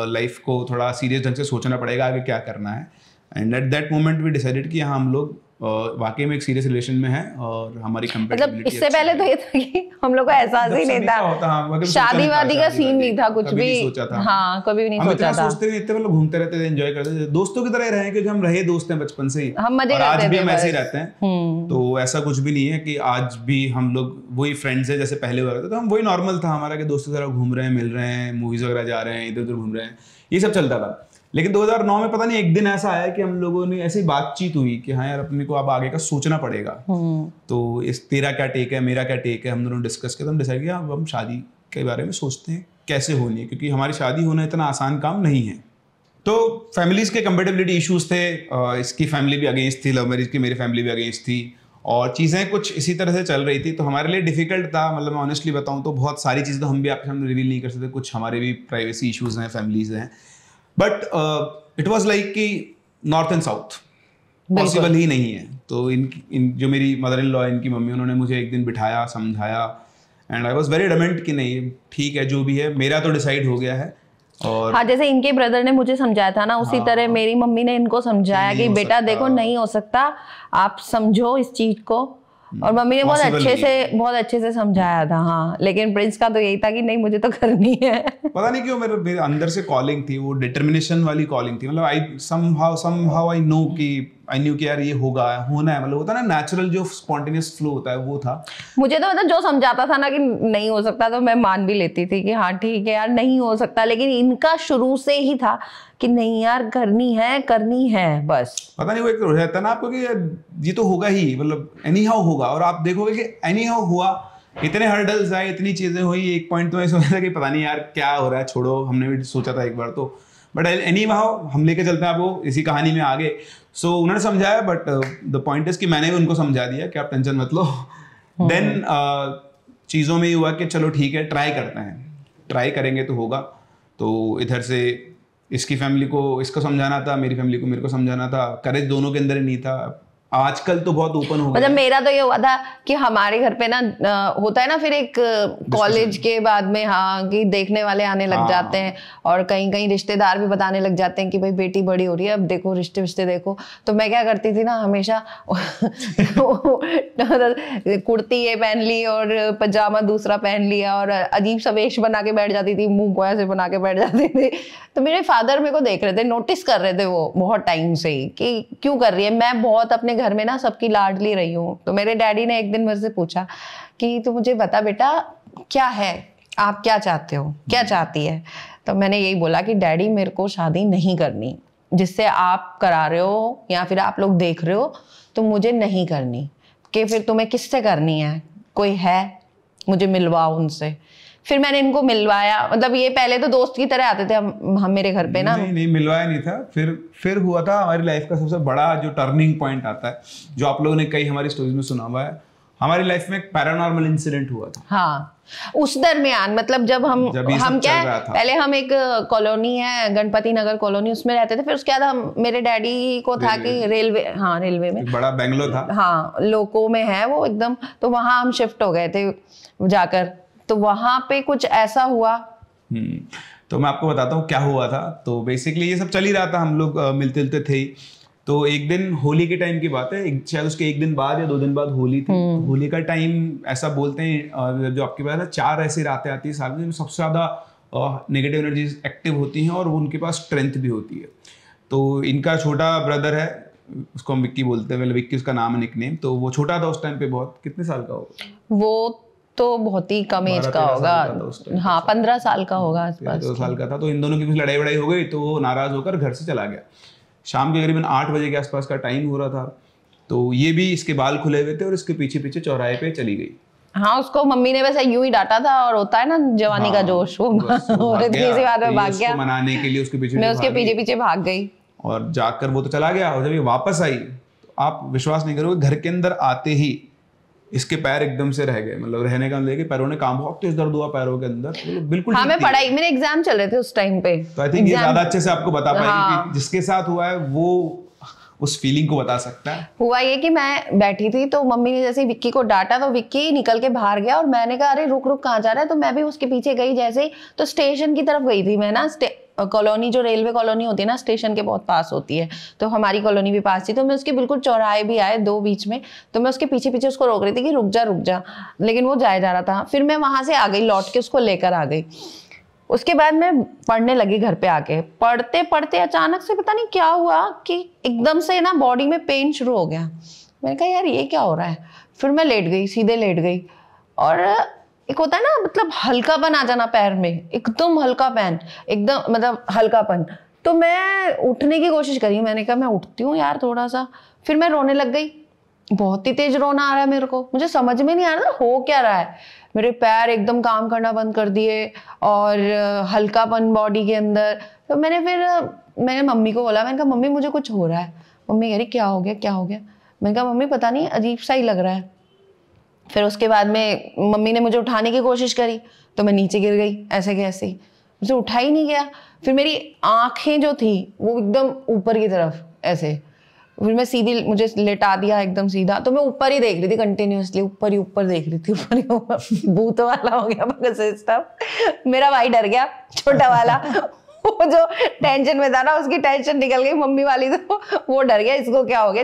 लाइफ को थोड़ा सीरियस ढंग से सोचना पड़ेगा आगे क्या करना है। And at that moment we decided कि हाँ हम लोग वाकई में एक सीरियस रिलेशन में है, और हमारी मतलब इससे पहले तो ये था कि हम लोग को एहसास ही नहीं था, शादी वादी का सीन नहीं था, कुछ भी हाँ कभी भी नहीं सोचा था। सोचते नहीं थे, मतलब घूमते रहते थे, एंजॉय करते थे, दोस्तों की तरह रहे, क्योंकि हम रहे दोस्त हैं बचपन से ही, हम मजे करते थे, आज भी हम ऐसे ही रहते हैं। तो ऐसा कुछ भी नहीं है कि आज भी हम लोग वही फ्रेंड्स है जैसे पहले हुआ करते थे। तो हम वही नॉर्मल था हमारा कि दोस्तों की तरह घूम रहे हैं, मिल रहे हैं, मूवीज वगैरह जा रहे हैं, इधर उधर घूम रहे हैं, ये सब चलता था। लेकिन 2009 में पता नहीं एक दिन ऐसा आया कि हम लोगों ने ऐसी बातचीत हुई कि हाँ यार अपने को अब आगे का सोचना पड़ेगा। तो इस तेरा क्या टेक है, मेरा क्या टेक है, हम दोनों डिस्कस किया, तो हम डिसाइड किया अब हम शादी के बारे में सोचते हैं कैसे होनी है, क्योंकि हमारी शादी होना इतना आसान काम नहीं है। तो फैमिलीज के कंपेटेबिलिटी इश्यूज थे, इसकी फैमिली भी अगेंस्ट थी लव मैरिज की, मेरी फैमिली भी अगेंस्ट थी, और चीज़ें कुछ इसी तरह से चल रही थी। तो हमारे लिए डिफिकल्ट था, मतलब मैं ऑनेस्टली बताऊँ तो बहुत सारी चीज़ें तो हम भी आपके सामने रिवील नहीं कर सकते, कुछ हमारे भी प्राइवेसी इश्यूज हैं, फैमिलीज हैं, बट इट वाज लाइक कि नॉर्थ एंड साउथ पॉसिबल ही नहीं है। तो इन जो मेरी मदर इन लॉ, इनकी मम्मी, उन्होंने मुझे एक दिन बिठाया, समझाया, and I was very adamant कि नहीं ठीक है जो भी है, मेरा तो डिसाइड हो गया है। और हाँ जैसे इनके ब्रदर ने मुझे समझाया था ना, उसी तरह मेरी मम्मी ने इनको समझाया कि बेटा देखो नहीं हो सकता, आप समझो इस चीज को, और मम्मी ने बहुत अच्छे से समझाया था। हाँ लेकिन प्रिंस का तो यही था कि नहीं मुझे तो करनी है। पता नहीं क्यों मेरे अंदर से कॉलिंग थी, वो डिटर्मिनेशन वाली कॉलिंग थी, मतलब आई समहाउ आई नो कि यार ये होगा, होना है, मतलब होता है ना नेचुरल जो स्पॉन्टेनियस फ्लो होता है, वो था। मुझे तो मतलब जो समझाता था ना कि नहीं हो सकता, तो मैं मान भी लेती थी कि हाँ ठीक है यार नहीं हो सकता, लेकिन इनका शुरू से ही था कि नहीं यार करनी है बस। पता नहीं वो एक रहता है ना आपको कि ये तो होगा ही, मतलब एनी हाउ होगा, और आप देखोगे कि एनी हाउ हुआ, इतने हर्डल्स आए, इतनी चीजें हुई, एक पॉइंट तो मैं सोचा था कि पता नहीं यार क्या हो रहा है, छोड़ो, हमने भी सोचा था एक बार तो, बट एनी हाउ हम लेके चलते हैं आपको इसी कहानी में आगे। सो उन्होंने समझाया, बट द पॉइंट इज कि मैंने भी उनको समझा दिया कि आप टेंशन मत लो। देन चीज़ों में ये हुआ कि चलो ठीक है ट्राई करते हैं, ट्राई करेंगे तो होगा। तो इधर से इसकी फैमिली को इसको समझाना था, मेरी फैमिली को मेरे को समझाना था, करेज दोनों के अंदर ही नहीं था। आजकल तो बहुत ओपन हो गया। मतलब मेरा तो ये हुआ था कि हमारे घर पे ना होता है ना फिर एक कॉलेज के बाद में हाँ कि देखने वाले आने लग जाते हैं, और कहीं कहीं रिश्तेदार भी बताने लग जाते हैं कि भाई बेटी बड़ी हो रही है, अब देखो रिश्ते देखो। तो मैं क्या करती थी ना हमेशा कुर्ती ये पहन ली और पजामा दूसरा पहन लिया, और अजीब सा वेश बना के बैठ जाती थी, मुंह को ऐसे बना के बैठ जाते थे। तो मेरे फादर मेरे को देख रहे थे, नोटिस कर रहे थे वो बहुत टाइम से ही कि क्यों कर रही है। मैं बहुत अपने घर में ना सबकी लाडली रही हूँ। तो मेरे डैडी ने एक दिन मेरे से पूछा कि तू मुझे बता बेटा क्या है, आप क्या चाहते हो, क्या चाहती है। तो मैंने यही बोला कि डैडी मेरे को शादी नहीं करनी, जिससे आप करा रहे हो या फिर आप लोग देख रहे हो तो मुझे नहीं करनी। कि फिर तुम्हें किससे करनी है, कोई है मुझे मिलवाओ उनसे। फिर मैंने इनको मिलवाया, मतलब ये पहले तो दोस्त की तरह आते थे हम मेरे घर पे ना। नहीं मिलवाया नहीं था। फिर हुआ था हमारी लाइफ का सबसे बड़ा जो टर्निंग पॉइंट आता है, जो आप लोगों ने कई हमारी स्टोरीज में सुना हुआ है। हमारी लाइफ में एक पैरानॉर्मल इंसिडेंट हुआ था। हाँ उस दरमियान, मतलब जब हम क्या है, पहले हम एक कॉलोनी है गणपति नगर कॉलोनी, उसमें रहते थे। फिर उसके बाद हम मेरे डैडी को था कि रेलवे में बड़ा बेंगलोर था, हाँ लोको में है वो एकदम। तो वहां हम शिफ्ट हो गए थे जाकर। तो वहां पे कुछ ऐसा हुआ। तो मैं आपको बताता हूँ क्या हुआ था। तो बेसिकली ये सब चल ही रहा था, हम लोग मिलते जुलते थे। तो एक दिन होली के टाइम की बात है, शायद उसके एक दिन बाद या 2 दिन बाद होली थी। होली का टाइम ऐसा बोलते हैं जो आपके पास 4 ऐसी रातें आती है साल में, सबसे ज्यादा नेगेटिव एनर्जीज एक्टिव होती हैं और उनके पास स्ट्रेंथ भी होती है। तो इनका छोटा ब्रदर है, उसको हम विक्की बोलते हैं, विक्की उसका नाम है, निकनेम। तो वो छोटा था उस टाइम पे, बहुत, कितने साल का होगा वो तो बहुत ही कम एज का होगा, हाँ 15 साल का होगा आसपास, 2 साल का था। तो इन दोनों की कुछ लड़ाई वड़ाई हो गई, तो वो नाराज होकर घर से चला गया। शाम के करीबन 8 बजे के आसपास का टाइम हो रहा था। तो ये भी इसके बाल खुले हुए थे और इसके पीछे पीछे चौराहे पे चली गई। हाँ, उसको मम्मी ने वैसे यूं ही डांटा था, और होता है ना जवानी का जोश, वो इतनी बात में भाग गया, मनाने के लिए उसके पीछे मैं उसके पीछे पीछे भाग गई और जाकर वो तो चला गया। और जब ये वापस आई तो आप विश्वास नहीं करोगे, घर के अंदर आते ही इसके पैर एकदम से रह गए, मतलब रहने का लेके पैरों ने काम, बहुत तेज दर्द हुआ पैरों के अंदर, मतलब बिल्कुल। हाँ, मैं पढ़ाई, मेरे एग्जाम चल रहे थे उस टाइम पे, तो आई थिंक ये ज्यादा अच्छे से आपको बता पाएगी कि जिसके साथ हुआ है वो उस फीलिंग को बता सकता है। हुआ ये कि मैं बैठी थी तो मम्मी ने जैसे विक्की को डांटा तो विक्की निकल के बाहर गया, और मैंने कहा अरे रुक रुक कहाँ जा रहा है, तो मैं भी उसके पीछे गई जैसे ही, तो स्टेशन की तरफ गई थी मैं ना, कॉलोनी जो रेलवे कॉलोनी होती है ना स्टेशन के बहुत पास होती है, तो हमारी कॉलोनी भी पास थी, तो मैं उसके बिल्कुल चौराहे भी आए दो बीच में, तो मैं उसके पीछे पीछे उसको रोक रही थी कि रुक जा, लेकिन वो जाया जा रहा था। फिर मैं वहां से आ गई, लौट के उसको लेकर आ गई। उसके बाद मैं पढ़ने लगी घर पे आके, पढ़ते पढ़ते अचानक से पता नहीं क्या हुआ कि एकदम से ना बॉडी में पेन शुरू हो गया। मैंने कहा यार ये क्या हो रहा है, फिर मैं लेट गई, सीधे लेट गई, और एक होता है ना मतलब हल्कापन आ जाना पैर में, एकदम हल्कापन, एकदम मतलब हल्कापन। तो मैं उठने की कोशिश करी, मैंने कहा मैं उठती हूँ यार थोड़ा सा, फिर मैं रोने लग गई, बहुत ही तेज रोना आ रहा है मेरे को, मुझे समझ में नहीं आ रहा हो क्या रहा है, मेरे पैर एकदम काम करना बंद कर दिए और हल्कापन बॉडी के अंदर। तो मैंने मम्मी को बोला, मैंने कहा मम्मी मुझे कुछ हो रहा है। मम्मी कह रही क्या हो गया। मैंने कहा मम्मी पता नहीं अजीब सा ही लग रहा है। फिर उसके बाद में मम्मी ने मुझे उठाने की कोशिश करी तो मैं नीचे गिर गई ऐसे के ऐसे ही, मुझे उठा ही नहीं गया। फिर मेरी आंखें जो थी वो एकदम ऊपर की तरफ ऐसे, फिर मैं सीधी, मुझे लेटा दिया एकदम सीधा, तो मैं ऊपर ही देख रही थी कंटिन्यूअसली, ऊपर ही ऊपर देख रही थी, ऊपर ही ऊपर। भूत वाला हो गया मगर सिस्टम। मेरा भाई डर गया, छोटा वाला, वो जो टेंशन में था ना उसकी टेंशन निकल गई, मम्मी वाली तो वो डर गया इसको क्या हो गया।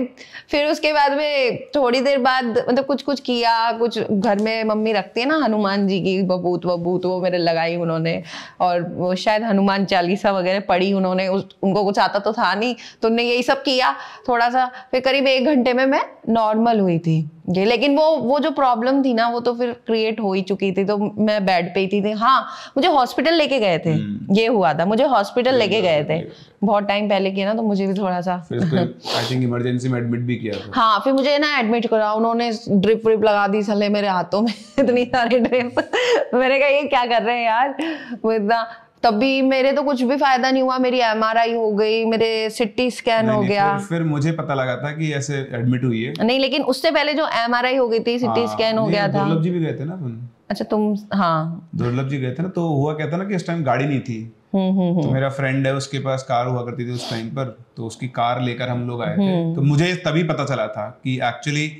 फिर उसके बाद में थोड़ी देर बाद मतलब कुछ किया, कुछ घर में मम्मी रखती है ना हनुमान जी की बबूत वो मेरे लगाई उन्होंने, और वो शायद हनुमान चालीसा वगैरह पढ़ी उन्होंने, उनको कुछ आता तो था नहीं, तो उन्होंने यही सब किया थोड़ा सा। फिर करीब 1 घंटे में मैं नॉर्मल हुई थी ये, लेकिन वो जो प्रॉब्लम थी ना वो तो फिर क्रिएट हो ही चुकी थी, तो मैं बेड पे ही थी। हाँ, मुझे हॉस्पिटल लेके गए थे, ये हुआ था, मुझे हॉस्पिटल लेके गए थे, बहुत टाइम पहले किया ना, तो मुझे भी थोड़ा सा आई थिंक इमरजेंसी में एडमिट भी किया था। हाँ, फिर मुझे ना एडमिट करा, उन्होंने ड्रिप व्रिप लगा दी साले मेरे हाथों में इतनी सारी ड्रिप। मैंने कहा ये क्या कर रहे हैं यार, वो इतना, तभी मेरे तो कुछ भी फायदा नहीं हुआ, मेरी MRI हो गई, मेरे CT स्कैन हो गया। फिर मुझे पता लगा था कि ऐसे एडमिट हुई है, नहीं लेकिन उससे पहले जो MRI हो गई थी, CT स्कैन हो गया था। दुर्लभ जी भी गए थे ना अपन। अच्छा तुम, हाँ दुर्लभ जी गए थे ना, तो हुआ क्या था ना कि उस टाइम गाड़ी नहीं थी, तो मेरा फ्रेंड है उसके पास कार हुआ करती थी उस टाइम पर, तो उसकी कार लेकर हम लोग आए थे। तो मुझे तभी पता चला था कि एक्चुअली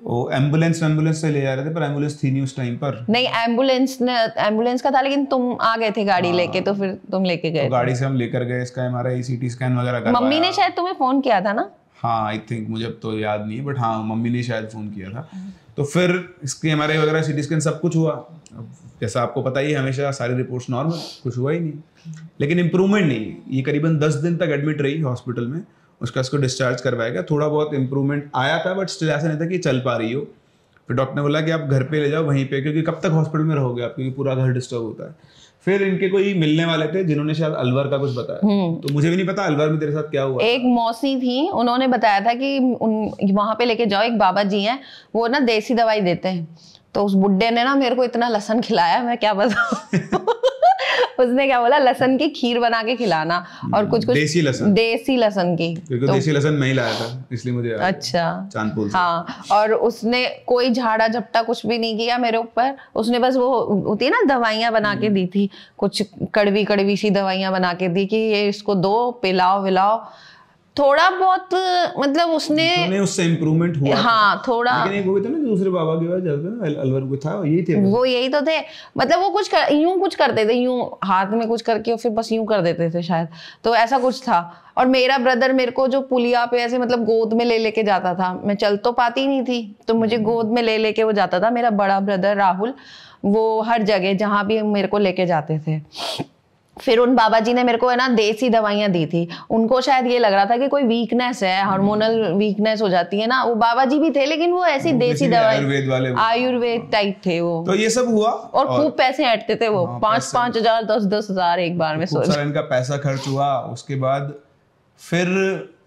वो एम्बुलेंस से ले जा रहे थे, पर एम्बुलेंस थी नहीं उस टाइम पर। नहीं, एम्बुलेंस का था, लेकिन तुम आ गए थे गाड़ी लेके, तो फिर तुम लेके गए। तो गाड़ी से हम लेकर गए, इसका MRI CT स्कैन वगैरह करवाया। मम्मी ने शायद तुम्हें फोन किया था ना? हाँ आई थिंक, मुझे अब तो याद नहीं है, बट हाँ मम्मी ने शायद फोन किया था। तो फिर इसकी MRI वगैरह CT स्कैन सब कुछ हुआ। जैसा आपको पता ही है, हमेशा सारी रिपोर्ट्स नॉर्मल, कुछ हुआ ही नहीं, लेकिन इम्प्रूवमेंट नहीं। ये करीबन 10 दिन तक एडमिट रही हॉस्पिटल में, उसको डिस्चार्ज करवाया गया। थोड़ा बहुत इम्प्रूवमेंट आया था, बट स्टिल ऐसा नहीं था कि चल पा रही हो। फिर डॉक्टर ने बोला कि आप घर पे ले जाओ वहीं पे, क्योंकि कब तक हॉस्पिटल में रहोगे आप, क्योंकि पूरा घर डिस्टर्ब होता है। फिर इनके कोई मिलने वाले थे जिन्होंने शायद अलवर का कुछ बताया, तो मुझे भी नहीं पता अलवर में तेरे साथ क्या हुआ। एक मौसी थी, उन्होंने बताया था कि वहां पे लेके जाओ, एक बाबा जी हैं, वो ना देसी दवाई देते हैं। तो उस बुड्ढे ने ना मेरे को इतना लहसुन खिलाया, मैं क्या बताऊं। उसने क्या बोला, लहसुन की खीर बना के खिलाना, और कुछ देसी लहसुन की, क्योंकि देसी लहसुन मैं ही लाया था इसलिए मुझे। अच्छा, चांदपुर से। हाँ, और उसने कोई झाड़ा झपटा कुछ भी नहीं किया मेरे ऊपर, उसने बस वो होती है ना दवाइयां बना के दी थी, कुछ कड़वी सी दवाइयां बना के दी कि ये इसको दो, पिलाओ विलाओ, थोड़ा बहुत मतलब उसने उससे इम्प्रूवमेंट हुआ। हाँ थोड़ा, लेकिन एक वो था ना दूसरे बाबा के पास जाते ना, अलवर को था, यही तो थे, मतलब वो यूं कुछ करते थे, यूं हाथ में कुछ करके फिर बस यूं कर देते थे शायद, तो ऐसा कुछ था। और मेरा ब्रदर मेरे को जो पुलिया पे ऐसे मतलब गोद में ले लेके जाता था, मैं चल तो पाती नहीं थी, तो मुझे गोद में ले लेके वो जाता था। मेरा बड़ा ब्रदर राहुल, वो हर जगह जहाँ भी मेरे को लेके जाते थे। फिर उन बाबा जी ने मेरे को है ना देसी दवाइयां दी थी, उनको शायद ये लग रहा था कि कोई वीकनेस है, हार्मोनल वीकनेस हो जाती है ना। वो बाबा जी भी थे, लेकिन वो ऐसी देसी दवाई, आयुर्वेद टाइप थे वो। तो ये सब हुआ, और खूब पैसे ऐंठते थे वो, 5,000 10,000 एक बार में। इनका पैसा खर्च हुआ। उसके बाद फिर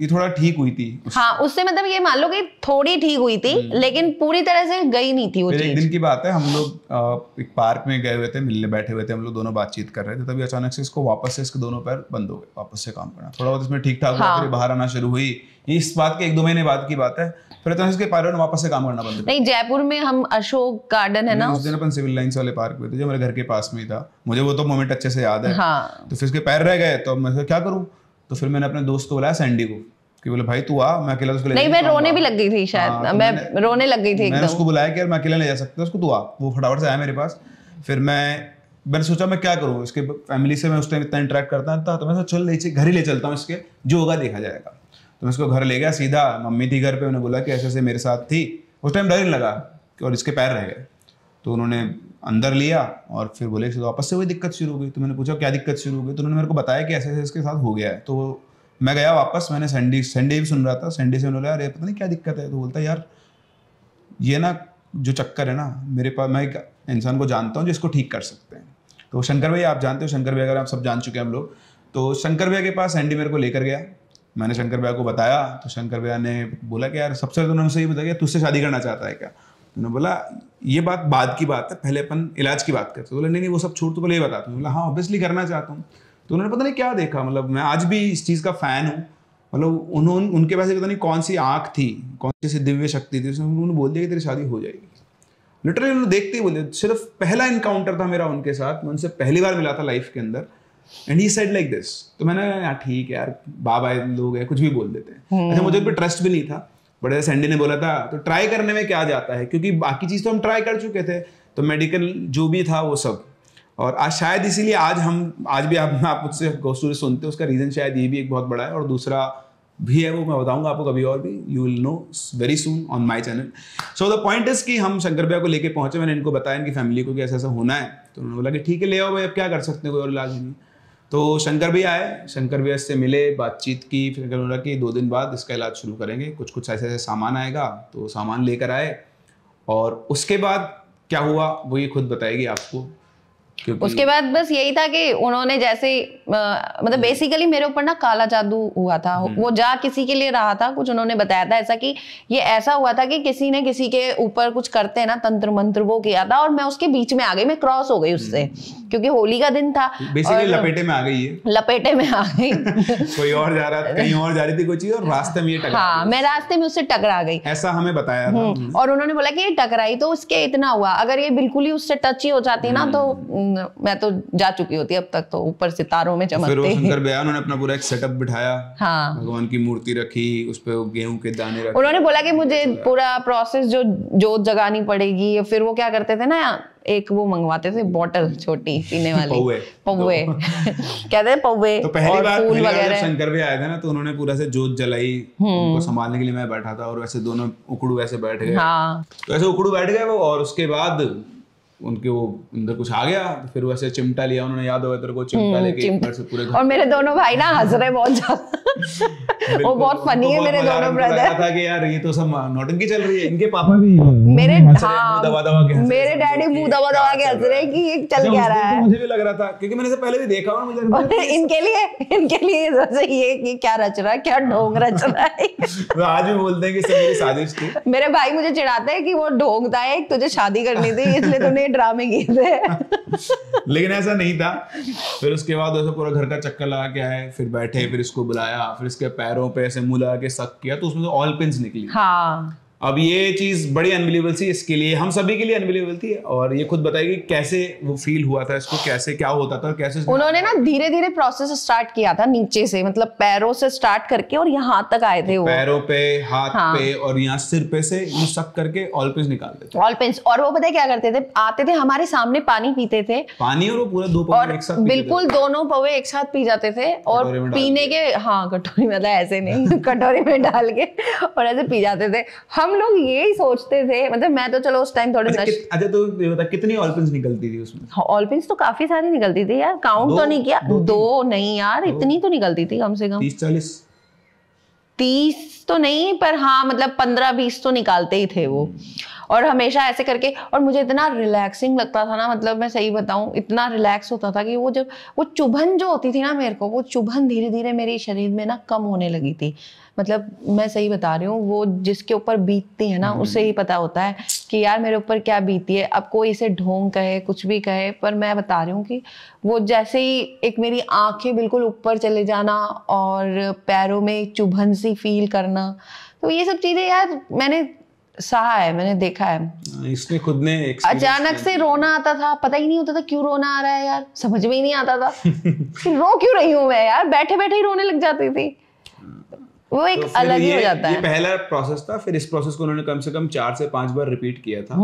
ये थोड़ा ठीक हुई थी। हाँ, उससे मतलब ये मान लो कि थोड़ी ठीक हुई थी, लेकिन पूरी तरह से गई नहीं थी वो चीज। एक दिन की बात है, हम लोग एक पार्क में गए हुए थे, मिलने बैठे हुए थे, हम लोग दोनों बातचीत कर रहे थे, तभी अचानक से इसको वापस से इसके दोनों पैर बंद हो गए, वापस से काम करना थोड़ा बहुत इसमें ठीक ठाक हुआ, फिर बाहर आना शुरू हुई। ये इस बात के 1-2 महीने बाद की बात है, फिर अचानक इसके पैरों ने वापस से काम करना बंद। नहीं, जयपुर में हम अशोक गार्डन है ना, उस दिन अपन सिविल लाइंस वाले पार्क में थे जो मेरे घर के पास में ही था, मुझे वो तो मोमेंट अच्छे से याद है। तो फिर इसके पैर रह गए, तो मैं क्या करूँ, तो फिर मैंने अपने दोस्त को बुलाया सैंडी को कि बोले भाई तू आ, मैं अकेला उसको ले नहीं, मैं रोने भी लग गई थी शायद, मैं रोने लग गई थी एकदम। मैंने उसको बुलाया कि यार मैं अकेला ले जा सकता हूँ उसको, तू आ। वो फटाफट से आया मेरे पास। फिर मैंने सोचा मैं क्या करूँ, इसके फैमिली से मैं उस टाइम इतना इंटरेक्ट करता था, तो मैं सोचा चल घर ही ले चलता हूँ इसके, जो होगा देखा जाएगा। तो मैं इसको घर ले गया सीधा, मम्मी थी घर पे, उन्होंने बोला कि ऐसे ऐसे मेरे साथ थी। उस टाइम डर लगा और इसके पैर रह गए, तो उन्होंने अंदर लिया और फिर बोले कि वापस से वही दिक्कत शुरू हो गई। तो मैंने पूछा क्या दिक्कत शुरू हो गई, तो उन्होंने मेरे को बताया कि ऐसे ऐसे इसके साथ हो गया है। तो मैं गया वापस, मैंने संडे भी सुन रहा था, संडे से बोला यार पता नहीं क्या दिक्कत है। तो बोलता यार ये ना जो चक्कर है ना, मेरे पास मैं एक इंसान को जानता हूँ जिसको ठीक कर सकते हैं। तो शंकर भैया आप जानते हो, शंकर भैया अगर आप सब जान चुके हैं हम लोग, तो शंकर भैया के पास सैंडी मेरे को लेकर गया। मैंने शंकर भैया को बताया, तो शंकर भैया ने बोला कि यार सबसे पहले उन्होंने ये बताया तुझसे शादी करना चाहता है क्या। मैंने बोला ये बात बाद की बात है, पहले अपन इलाज की बात करते। बोला नहीं वो सब छोड़, तो पहले ये बता। तो बोला हाँ ऑब्वियसली करना चाहता हूँ। तो उन्होंने पता नहीं क्या देखा, मतलब मैं आज भी इस चीज़ का फ़ैन हूँ। मतलब उनके पास पता नहीं कौन सी आँख थी, कौन सी दिव्य शक्ति थी, उन्होंने बोल दिया कि तेरी शादी हो जाएगी। लिटरली उन्होंने देखते ही बोले, सिर्फ पहला इनकाउंटर था मेरा उनके साथ, मैं उनसे पहली बार मिला था लाइफ के अंदर। And he said like this. तो मैंने यार ठीक है यार, बाबा लोग हैं कुछ भी बोल देते हैं। अच्छा मुझे उन पर ट्रस्ट भी नहीं था, बट ऐसे सैंडी ने बोला था तो ट्राई करने में क्या जाता है, क्योंकि बाकी चीज़ तो हम ट्राई कर चुके थे, तो मेडिकल जो भी था वो सब। और आज शायद इसीलिए आज भी आप मुझसे घोस्ट स्टोरी सुनते हो, उसका रीज़न शायद ये भी एक बहुत बड़ा है। और दूसरा भी है, वो मैं बताऊंगा आपको कभी और भी, you will know very soon on my channel. So the point is कि हम शंकर भैया को लेके पहुंचे, मैंने इनको बताया इनकी फैमिली को कि ऐसा ऐसा होना है। तो उन्होंने बोला कि ठीक है ले आओ भाई, अब क्या कर सकते हैं, कोई और इलाज नहीं। तो शंकर भैया आए, शंकर भैया से मिले, बातचीत की, फिर बोला कि 2 दिन बाद इसका इलाज शुरू करेंगे, कुछ ऐसे ऐसे सामान आएगा। तो सामान लेकर आए, और उसके बाद क्या हुआ वो ये खुद बताएगी आपको। उसके बाद बस यही था कि उन्होंने जैसे मतलब बेसिकली मेरे ऊपर ना काला जादू हुआ था। वो जा किसी के लिए रहा था, कुछ उन्होंने बताया था ऐसा कि ये ऐसा हुआ था कि किसी ने किसी के ऊपर कुछ करते हैं ना तंत्र मंत्र, वो किया था और मैं उसके बीच में आ गई, मैं क्रॉस हो गई उससे, क्योंकि होली का दिन था। बेसिकली लपेटे में आ गई है, लपेटे में आ गई। कोई और जा रहा था, कहीं और जा रही थी कोई चीज, और रास्ते में ये टकरा। हाँ, मैं रास्ते में उससे टकरा गई, ऐसा हमें बताया था। और उन्होंने बोला कि ये टकराई तो उसके इतना हुआ, अगर ये बिल्कुल ही उससे टच ही हो जाती ना तो मैं तो जा चुकी होती अब तक, तो ऊपर सितारों में चमकते। फिर शंकर भैया उन्होंने अपना पूरा एक सेटअप बिठाया, हाँ, भगवान की मूर्ति रखी, उस पे गेहूं के दाने रखे। उन्होंने बोला कि मुझे पूरा प्रोसेस जो जोत जगानी पड़ेगी। फिर वो क्या करते थे ना, एक वो मंगवाते थे बॉटल छोटी पीने वाली, पौवे कहते हैं पौवे। तो पहली बार शंकर भैया आए थे ना, तो उन्होंने पूरा से जोत जलाई, उनको संभालने के लिए मैं बैठा था, और वैसे दोनों उकड़ू वैसे बैठ गए। तो ऐसे उकड़ू बैठ गए वो, और उसके बाद उनके वो अंदर कुछ आ गया। तो फिर वैसे चिमटा लिया उन्होंने, याद होगा तेरे को, चिमटा लेके ऊपर से पूरे घर। और मेरे दोनों भाई ना हंस रहे बहुत ज्यादा। वो बहुत फनी है मेरे दोनों ब्रदर। था कि यार ये तो सब नौटंकी चल रही है। इनके पापा भी मेरे मेरे डैडी मुंह दबा दबा के हंस रहे कि ये चल क्या रहा है। मुझे भी लग रहा था, क्योंकि मैंने इसे पहले भी देखा और मुझे इनके लिए ये क्या रच रहा है, क्या ढोंग रच रहा है। वो आज भी बोलते हैं कि सब मेरी साजिश थी। मेरे भाई मुझे चिढ़ाते हैं कि वो ढोंगता है, तुझे शादी करनी थी इसलिए तूने ड्रामे किए थे। लेकिन ऐसा नहीं था। फिर उसके बाद ऐसे पूरा घर का चक्कर लगा के आए, फिर बैठे, फिर इसको बुलाया, फिर इसके पैरों पे ऐसे मुंह लगा के सक किया, तो उसमें से ऑल पिन्स निकली। हाँ, अब ये चीज बड़ी अनबिलीवेबल थी इसके लिए, हम सभी के लिए अनबिलीवेबल थी। और ये खुद बताएगी कैसे वो फील हुआ था इसको, कैसे क्या होता था, कैसे उन्होंने ना धीरे धीरे प्रोसेस स्टार्ट किया था नीचे से, मतलब पैरों से स्टार्ट करके और यहाँ तक आए थे वो। पैरों पे, हाथ पे और यहाँ सिर पे से ये सब करके ऑल पिन्स निकालते थे। All pins. और वो पता है क्या करते थे, आते थे हमारे सामने, पानी पीते थे, पानी, और वो पूरा 2 पौवे एक साथ, बिल्कुल दोनों पौवे एक साथ पी जाते थे। और पीने के, हाँ कटोरी में, ऐसे नहीं कटोरी में डाल के और ऐसे पी जाते थे। हम लोग यही सोचते थे, मतलब मैं तो चलो उस टाइम थोड़ी अच्छा तो ये बता कितनी ऑल पिन्स निकलती थी उसमें? ऑल पिन्स तो काफी सारी निकलती थी यार, काउंट तो नहीं किया, 2 नहीं यार, इतनी तो निकलती थी कम से कम 30 तो नहीं, पर हाँ मतलब 15-20 तो निकालते ही थे वो। और हमेशा ऐसे करके, और मुझे इतना रिलैक्सिंग लगता था ना, मतलब मैं सही बताऊं इतना रिलैक्स होता था कि वो जब वो चुभन जो होती थी ना मेरे को, वो चुभन धीरे धीरे मेरे शरीर में ना कम होने लगी थी। मतलब मैं सही बता रही हूँ, वो जिसके ऊपर बीतती है ना उसे ही पता होता है कि यार मेरे ऊपर क्या बीती है। अब कोई इसे ढोंग कहे कुछ भी कहे, पर मैं बता रही हूँ कि वो जैसे ही एक मेरी आंखें बिल्कुल ऊपर चले जाना और पैरों में चुभन सी फील करना, तो ये सब चीजें यार मैंने सहा है, मैंने देखा है। इसने खुद ने अचानक से रोना आता था, पता ही नहीं होता था क्यों रोना आ रहा है यार, समझ में ही नहीं आता था कि रो क्यों रही हूँ मैं यार, बैठे बैठे ही रोने लग जाती थी। वो एक तो अलग ही हो जाता है। ये पहला प्रोसेस था, फिर इस प्रोसेस को उन्होंने कम से कम 4 से 5 बार रिपीट किया था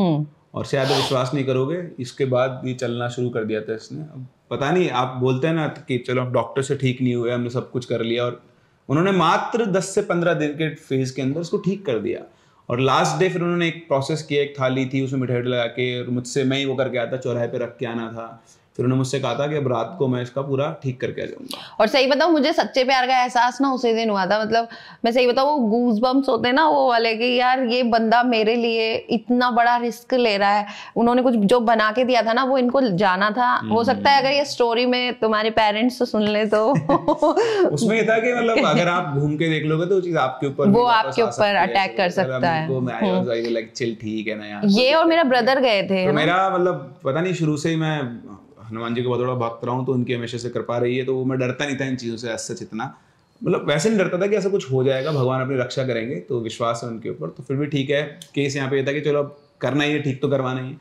और शायद विश्वास नहीं करोगे, इसके बाद ये चलना शुरू कर दिया था इसने। अब पता नहीं, आप बोलते हैं ना कि चलो डॉक्टर से ठीक नहीं हुए, हमने सब कुछ कर लिया, और उन्होंने मात्र 10 से 15 दिन के फेज के अंदर उसको ठीक कर दिया। और लास्ट डे फिर उन्होंने एक प्रोसेस किया, एक थाली थी उसमें मिठाई लगा के, मुझसे मैं ही वो करके आया था, चौराहे पे रख के आना था। फिर उन्होंने मुझसे कहा था कि अब रात को मैं इसका पूरा ठीक करके आ जाऊंगा। और सही बताऊं, मुझे सच्चे प्यार का एहसास ना उसी दिन हुआ था। मतलब मैं सही बताऊं, वो गूज बम्स होते हैं ना वो वाले, कि यार ये बंदा मेरे लिए इतना बड़ा रिस्क ले रहा है। उन्होंने कुछ जो बना के दिया था ना, वो इनको जाना था। हो सकता है अगर ये स्टोरी में तुम्हारे पेरेंट्स तो सुन ले तो उसमें ये था कि मतलब अगर आप घूम के देख लोगे तो चीज आपके ऊपर, वो आपके ऊपर अटैक कर सकता है। लाइक चिल ठीक है ना यार। ये और मेरा ब्रदर गए थे, तो मेरा मतलब पता नहीं, शुरू से ही मैं हनुमान जी को बहुत बड़ा भक्त रहा हूँ, तो उनकी हमेशा से कृपा रही है, तो मैं डरता नहीं था इन चीज़ों से ऐसा इतना। मतलब वैसे नहीं डरता था कि ऐसा कुछ हो जाएगा, भगवान अपनी रक्षा करेंगे, तो विश्वास है उनके ऊपर। तो फिर भी ठीक है, केस यहाँ पे ये था कि चलो अब करना ही है, ठीक तो करवाना ही है।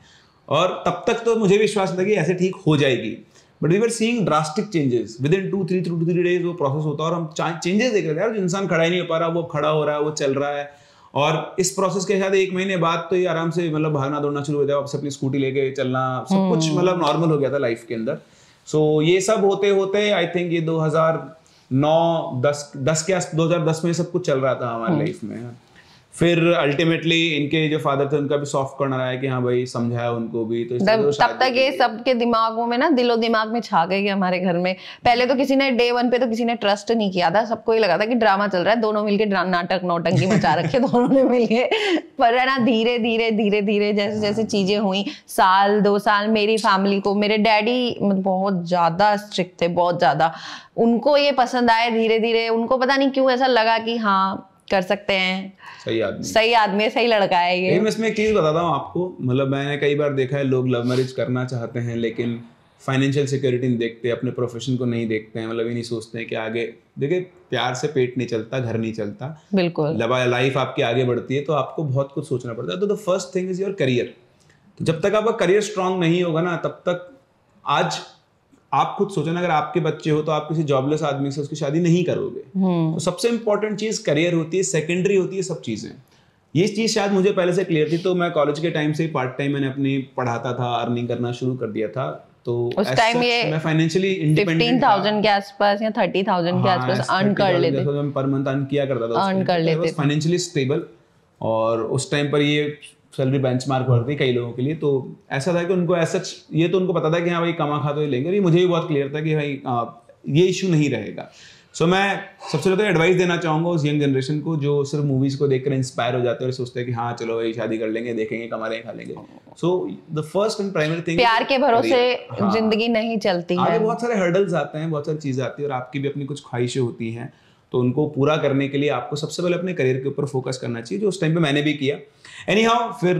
और तब तक तो मुझे विश्वास था कि ऐसे ठीक हो जाएगी, but we were seeing drastic changes within 2-3 days. वो प्रोसेस होता है और हम चेंजेस देख रहे थे यार, जो इंसान खड़ा ही नहीं हो पा रहा वो खड़ा हो रहा है, वो चल रहा है। और इस प्रोसेस के शायद 1 महीने बाद तो ये आराम से मतलब भागना दौड़ना शुरू हो गया, वापस अपनी स्कूटी लेके चलना, सब कुछ मतलब नॉर्मल हो गया था लाइफ के अंदर। सो ये सब होते होते आई थिंक ये 2009-10 में सब कुछ चल रहा था हमारी लाइफ में। फिर अल्टीमेटली इनके जो फादर थे उनका भी सॉफ्ट कॉर्नर आया कि हाँ भाई समझाया उनको भी, तो तब तक ये सबके दिमागों में ना, दिलो दिमाग में छा गई हमारे घर में। पहले तो किसी ने डे 1 पे तो किसी ने ट्रस्ट नहीं किया था, सबको ही लगा था कि ड्रामा चल रहा है, दोनों मिलके नाटक नौटंकी मचा रखे दोनों ने मिलके। पर है ना, धीरे धीरे जैसे जैसे चीजें हुई, 1-2 साल मेरी फैमिली को, मेरे डैडी बहुत ज्यादा स्ट्रिक्ट थे, बहुत ज्यादा। उनको ये पसंद आए धीरे धीरे, उनको पता नहीं क्यों ऐसा लगा कि हाँ कर सकते हैं, सही आदमी सही लड़का है ये। मैं इसमें एक चीज बताता हूँ आपको, मतलब मैंने कई बार देखा है लोग लव मैरिज करना चाहते हैं लेकिन फाइनेंशियल सिक्योरिटी नहीं देखते, अपने प्रोफेशन को नहीं देखते हैं, मतलब ये नहीं सोचते हैं कि आगे देखिए प्यार से पेट नहीं चलता, घर नहीं चलता, बिल्कुल लाइफ आपकी आगे बढ़ती है, तो आपको बहुत कुछ सोचना पड़ता है। तो the first thing is your career. तो जब तक आपका करियर स्ट्रांग नहीं होगा ना, तब तक आज आप खुद सोचो ना, अगर आपके बच्चे हो तो आप किसी जॉबलेस आदमी से उसकी शादी नहीं करोगे। तो सबसे इंपॉर्टेंट चीज करियर होती है, सेकेंडरी होती है सब चीजें। ये चीज शायद मुझे पहले से क्लियर थी, तो मैं कॉलेज के टाइम से पार्ट टाइम मैंने अपनी पढ़ाता था, अर्निंग करना शुरू कर दिया था। तो उस टाइम ये मैं फाइनेंशियली इंडिपेंडेंट 15,000 के आसपास या 30,000 के आसपास अर्न कर लेते, पर मंथ अर्न किया करता था, अर्न कर लेते, फाइनेंशियली स्टेबल। और उस टाइम पर ये सैलरी बेंचमार्क बढ़ती कई लोगों के लिए, तो ऐसा था कि उनको ऐसा ये तो उनको पता था कि हाँ भाई कमा खा तो ही लेंगे, और ये मुझे भी बहुत क्लियर था कि भाई ये इशू नहीं रहेगा। सो मैं सबसे पहले तो एडवाइस देना चाहूंगा उस यंग जनरेशन को जो सिर्फ मूवीज को देखकर इंस्पायर हो जाते हैं और सोचते हैं कि हाँ चलो भाई शादी कर लेंगे, देखेंगे, कमा लेंगे, खा लेंगे। So the first and primary thing, प्यार के भरोसे जिंदगी नहीं चलती है, आगे बहुत सारे हर्डल्स आते हैं, बहुत सारी चीजें आती है, और आपकी भी अपनी कुछ ख्वाहिशें होती हैं, तो उनको पूरा करने के लिए आपको सबसे पहले अपने करियर के ऊपर फोकस करना चाहिए, जो उस टाइम पे मैंने भी किया। एनी हाउ फिर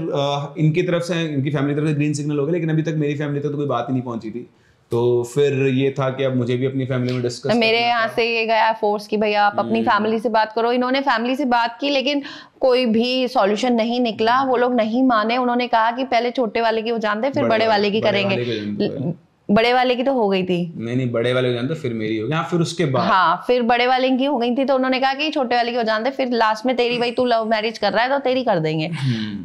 इनकी तरफ से, इनकी फैमिली तरफ से ग्रीन सिग्नल हो गया, लेकिन अभी तक मेरी फैमिली तक तो कोई बात ही नहीं पहुंची थी। तो फिर ये था कि अब मुझे भी अपनी फैमिली में डिस्कस, मेरे यहाँ से ये गया फोर्स कि भैया आप अपनी फैमिली से बात करो। इन्होंने फैमिली से बात की लेकिन कोई भी सॉल्यूशन नहीं निकला, वो लोग नहीं माने। उन्होंने कहा कि पहले छोटे वाले की वो जानते, फिर बड़े वाले की करेंगे। बड़े वाले की तो हो गई थी, नहीं बड़े वाले को जानते, फिर मेरी हो गई। हाँ, फिर उसके बाद फिर बड़े वाले की हो गई थी, तो उन्होंने कहा कि छोटे वाले की हो जानते, फिर लास्ट में तेरी, भाई तू लव मैरिज कर रहा है तो तेरी कर देंगे।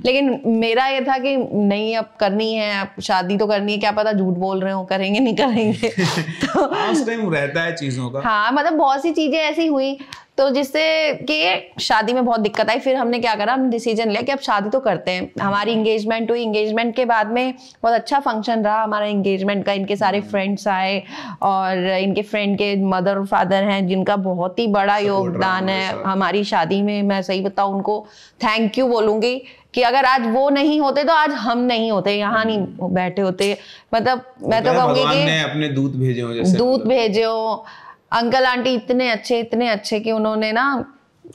लेकिन मेरा ये था कि नहीं, अब करनी है, अब शादी तो करनी है, क्या पता झूठ बोल रहे हो, करेंगे नहीं करेंगे। तो उस टाइम रहता है चीजों का। हाँ, मतलब बहुत सी चीजें ऐसी हुई तो जिससे कि शादी में बहुत दिक्कत आई। फिर हमने क्या करा, हमने डिसीजन लिया कि अब शादी तो करते हैं। हमारी एंगेजमेंट हुई, एंगेजमेंट के बाद में बहुत अच्छा फंक्शन रहा हमारा एंगेजमेंट का। इनके सारे फ्रेंड्स आए और इनके फ्रेंड के मदर और फादर हैं जिनका बहुत ही बड़ा योगदान है हमारी शादी में। मैं सही बताऊं, उनको थैंक यू बोलूंगी कि अगर आज वो नहीं होते तो आज हम नहीं होते, यहाँ नहीं बैठे होते। मतलब मैं तो कहूंगी कि अपने दूत भेजे हो, जैसे दूत भेजे हो। अंकल आंटी इतने अच्छे कि उन्होंने ना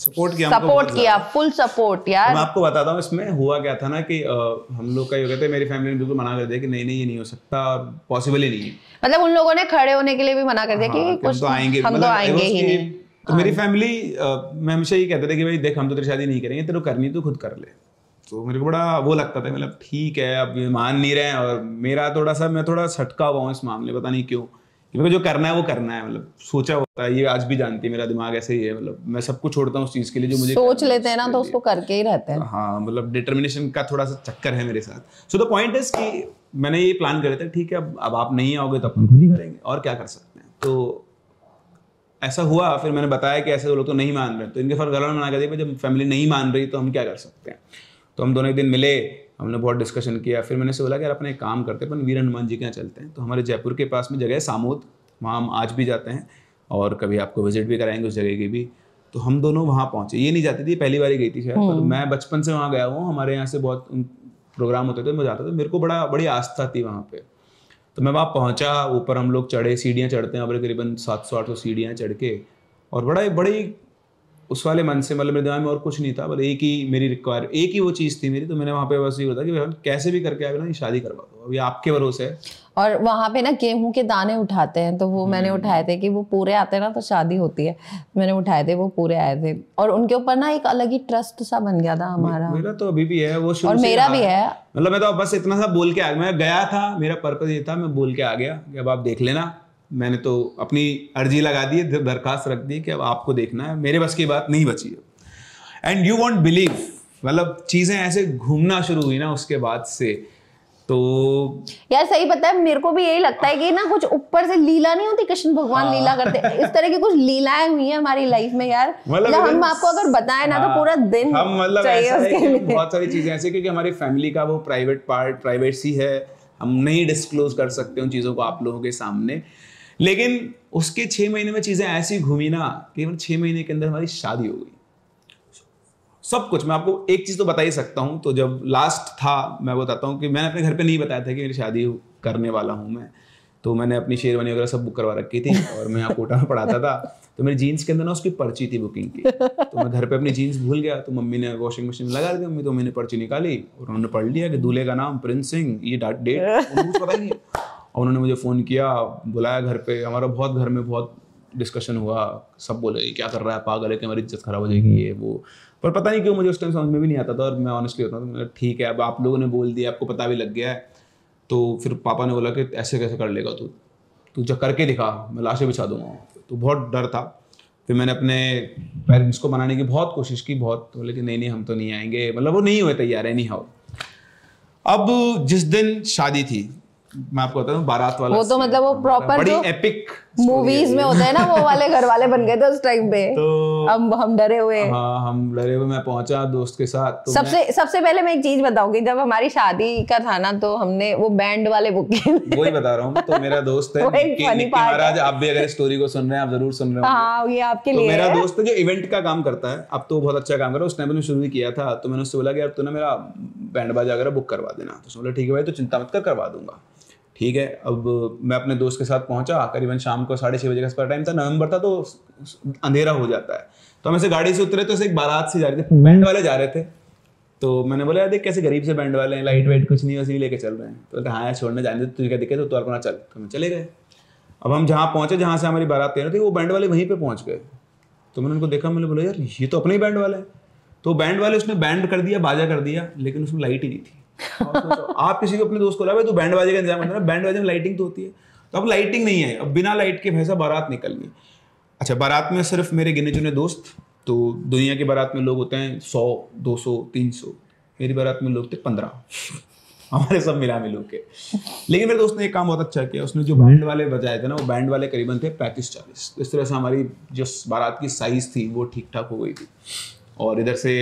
सपोर्ट किया फुल सपोर्ट यार। मैं आपको बताता हूँ इसमें हुआ क्या था ना कि हम लोग का ये कहते हैं, मेरी फैमिली ने बिल्कुल मना कर दिया कि नहीं ये नहीं हो सकता, पॉसिबल ही नहीं है। मतलब उन लोगों ने खड़े होने के लिए भी मना कर दिया कि कुछ तो आएंगे, हम तो आएंगे ही नहीं। तो मेरी फैमिली मैं हमेशा ये कहते थे कि भाई देख, हम तो तेरी शादी नहीं करेंगे, तेरे को करनी तो खुद कर ले। तो मेरे को बड़ा वो लगता था, मतलब ठीक है, अब ये मान नहीं रहे हैं। और मेरा मैं थोड़ा सटका हुआ हूँ इस मामले, पता नहीं क्यों। मेरे को जो करना है वो करना है, मतलब सोचा होता है। ये आज भी जानती है, मेरा दिमाग ऐसे ही है। मतलब मैं सब कुछ छोड़ता हूँ उस चीज के लिए जो मुझे सोच लेते हैं ना, तो उसको करके ही रहते हैं। हाँ, मतलब डिटर्मिनेशन का थोड़ा सा चक्कर है मेरे साथ। सो द पॉइंट इज कि मैंने ये प्लान करे थे, ठीक है अब आप नहीं आओगे तो अपन खुद ही करेंगे, और क्या कर सकते हैं। तो ऐसा हुआ। फिर मैंने बताया कि ऐसे लोग तो नहीं मान रहे, तो इनके फिर घर में मना कर दिया, जब फैमिली नहीं मान रही तो हम क्या कर सकते हैं। तो हम दोनों एक दिन मिले, हमने बहुत डिस्कशन किया। फिर मैंने से बोला कि यार अपने एक काम करते हैं, अपन वीर हनुमान जी के यहाँ चलते हैं। तो हमारे जयपुर के पास में जगह है सामोद, वहाँ हम आज भी जाते हैं और कभी आपको विजिट भी कराएंगे उस जगह की भी। तो हम दोनों वहाँ पहुँचे। ये नहीं जाती थी, पहली बार ही गई थी शायद, पर मैं बचपन से वहाँ गया हूँ। हमारे यहाँ से बहुत प्रोग्राम होते थे, मैं जाता था, मेरे को बड़ी आस्था थी वहाँ पे। तो मैं वहाँ पहुँचा, ऊपर हम लोग चढ़े, सीढ़ियाँ चढ़ते हैं, करीबन 700-800 सीढ़ियाँ चढ़ के, और बड़ी उस वाले मन से, मतलब मेरे दिमाग में और कुछ नहीं था, बस एक ही वो चीज़ थी मेरी। तो मैंने वहाँ पे बस ये होता कि कैसे भी करके आगे ना ये शादी करवा दो, अभी आपके भरोसे है। और वहाँ पे ना गेहूं के दाने उठाते हैं, तो वो मैंने उठाए थे कि वो पूरे आते हैं ना तो शादी होती है। मैंने उठाए थे, वो पूरे आए थे, और उनके ऊपर ना एक अलग ही ट्रस्ट सा बन गया था हमारा। मेरा तो अभी भी है वो, और मेरा भी है। मतलब मैं तो बस इतना सा बोल के आ गया, मैं गया था, मेरा पर्पस ये था, मैं बोल के आ गया कि अब आप देख लेना। मैंने तो अपनी अर्जी लगा दी, दरखास्त रख दी कि अब आपको देखना है, मेरे बस की बात नहीं बची है। एंड यू वॉन्ट बिलीव, मतलब चीजें ऐसे घूमना शुरू हुई ना उसके बाद से। तो यार सही पता है, मेरे को भी यही लगता है कि ना कुछ ऊपर से लीला नहीं होती, कृष्ण भगवान लीला करते, इस तरह की कुछ लीलाएं हुई है हमारी लाइफ में यार। मतलब हम आपको अगर बताएं ना तो पूरा दिन हम, मतलब ऐसा है कि बहुत सारी चीजें ऐसे, क्योंकि हमारी फैमिली का वो प्राइवेसी है, हम नहीं डिस्क्लोज कर सकते उन चीजों को आप लोगों के सामने। लेकिन उसके 6 महीने में चीजें ऐसी घूमी ना कि 6 महीने के अंदर हमारी शादी हो गई। सब कुछ मैं आपको एक चीज तो बता ही सकता हूँ। तो जब लास्ट था, मैं बताता हूँ कि मैंने अपने घर पे नहीं बताया था कि मेरी शादी करने वाला हूँ मैं। तो मैंने अपनी शेरवानी वगैरह सब बुक करवा रखी थी, और मैं यहाँ कोटा में पढ़ाता था। तो मेरी जीन्स के अंदर ना उसकी पर्ची थी बुकिंग की। तो मैं घर पे अपनी जीन्स भूल गया, तो मम्मी ने वॉशिंग मशीन में लगा दी। मम्मी तो मैंने पर्ची निकाली और उन्होंने पढ़ लिया कि दूल्हे का नाम प्रिंस सिंह, ये डेट उनको पता ही नहीं। और उन्होंने मुझे फ़ोन किया, बुलाया घर पे। हमारा घर में बहुत डिस्कशन हुआ। सब बोले क्या कर रहा है, पागल है कि हमारी इज्जत खराब हो जाएगी, ये वो। पर पता नहीं क्यों मुझे उस टाइम समझ में भी नहीं आता था, और मैं ऑनेस्टली होता हूँ, ठीक है अब आप लोगों ने बोल दिया, आपको पता भी लग गया है। तो फिर पापा ने बोला कि ऐसे कैसे कर लेगा तू जो करके दिखा, मैं लाशें बिछा दूंगा। तो बहुत डर था। फिर मैंने अपने पेरेंट्स को मनाने की बहुत कोशिश की, बहुत बोले कि नहीं हम तो नहीं आएंगे, मतलब वो नहीं हुए तैयार है। नहीं हाउ अब जिस दिन शादी थी, मैं आपको बताता हूँ, बारात वाला वो तो मतलब वो प्रॉपर बड़ी एपिक मूवीज में होता है ना, वो वाले घर वाले बन गए थे उस टाइम पे। तो हम डरे हुए। हाँ, हम डरे हुए। मैं पहुंचा दोस्त के साथ। तो सबसे पहले मैं एक चीज बताऊंगी, जब हमारी शादी का था ना, तो हमने वो बैंड वाले बुक किए। वही बता रहा हूँ। तो मेरा दोस्त है निक्की महाराज, आप भी अगर स्टोरी को सुन रहे हैं, आप जरूर सुन रहे हो, ये आपके लिए। मेरा दोस्त है जो इवेंट का काम करता है, अब तो बहुत अच्छा काम कर रहा है। उस टाइम मैंने शुरू किया था, तो मैंने उससे बोला कि यार तू ना मेरा बैंड बाजा वगैरह बुक करवा देना। तो उसने बोला ठीक है भाई, तो चिंता मत कर, करवा दूंगा। ठीक है। अब मैं अपने दोस्त के साथ पहुंचा, करीबन शाम को 6:30 बजे का टाइम था, नवंबर था, तो अंधेरा हो जाता है। तो हम ऐसे गाड़ी से उतरे, तो एक बारात से जा रहे थे, बैंड वाले जा रहे थे। तो मैंने बोला यार देख कैसे गरीब से बैंड वाले हैं, लाइट वाइट कुछ नहीं, उसी लेके चल रहे हैं। तो हाँ यार छोड़ने जाने, तुझे क्या दिक्कत है, तो अपना चल। तो हम चले गए। अब हम जहाँ पहुंचे, जहाँ से हमारी बारात तैयार थी, वो बैंड वाले वहीं पे पहुंच गए। तो मैंने उनको देखा, मैंने बोला यार ये तो अपने ही बैंड वाले हैं। तो बैंड वाले उसने बैंड कर दिया, बाजा कर दिया, लेकिन उसमें लाइट ही नहीं थी। आप किसी को अपने दोस्त को ला, तो बैंड बाजे का इंतजाम करना, बैंड बाजे में लाइटिंग तो होती है। तो अब लाइटिंग नहीं है, अब बिना लाइट के भैंसा बारात निकलनी। अच्छा, बारात में सिर्फ मेरे गिने चुने दोस्त, तो दुनिया की बारात में लोग होते हैं 100, 200, 300, मेरी बारात में लोग थे 15। हमारे सब मिला मिलू के। लेकिन मेरे दोस्त ने एक काम बहुत अच्छा किया, उसने जो बैंड वाले बजाए थे ना, वो बैंड वाले करीबन थे 35-40। इस तरह से हमारी जो बारात की साइज थी वो ठीक ठाक हो गई थी। और इधर से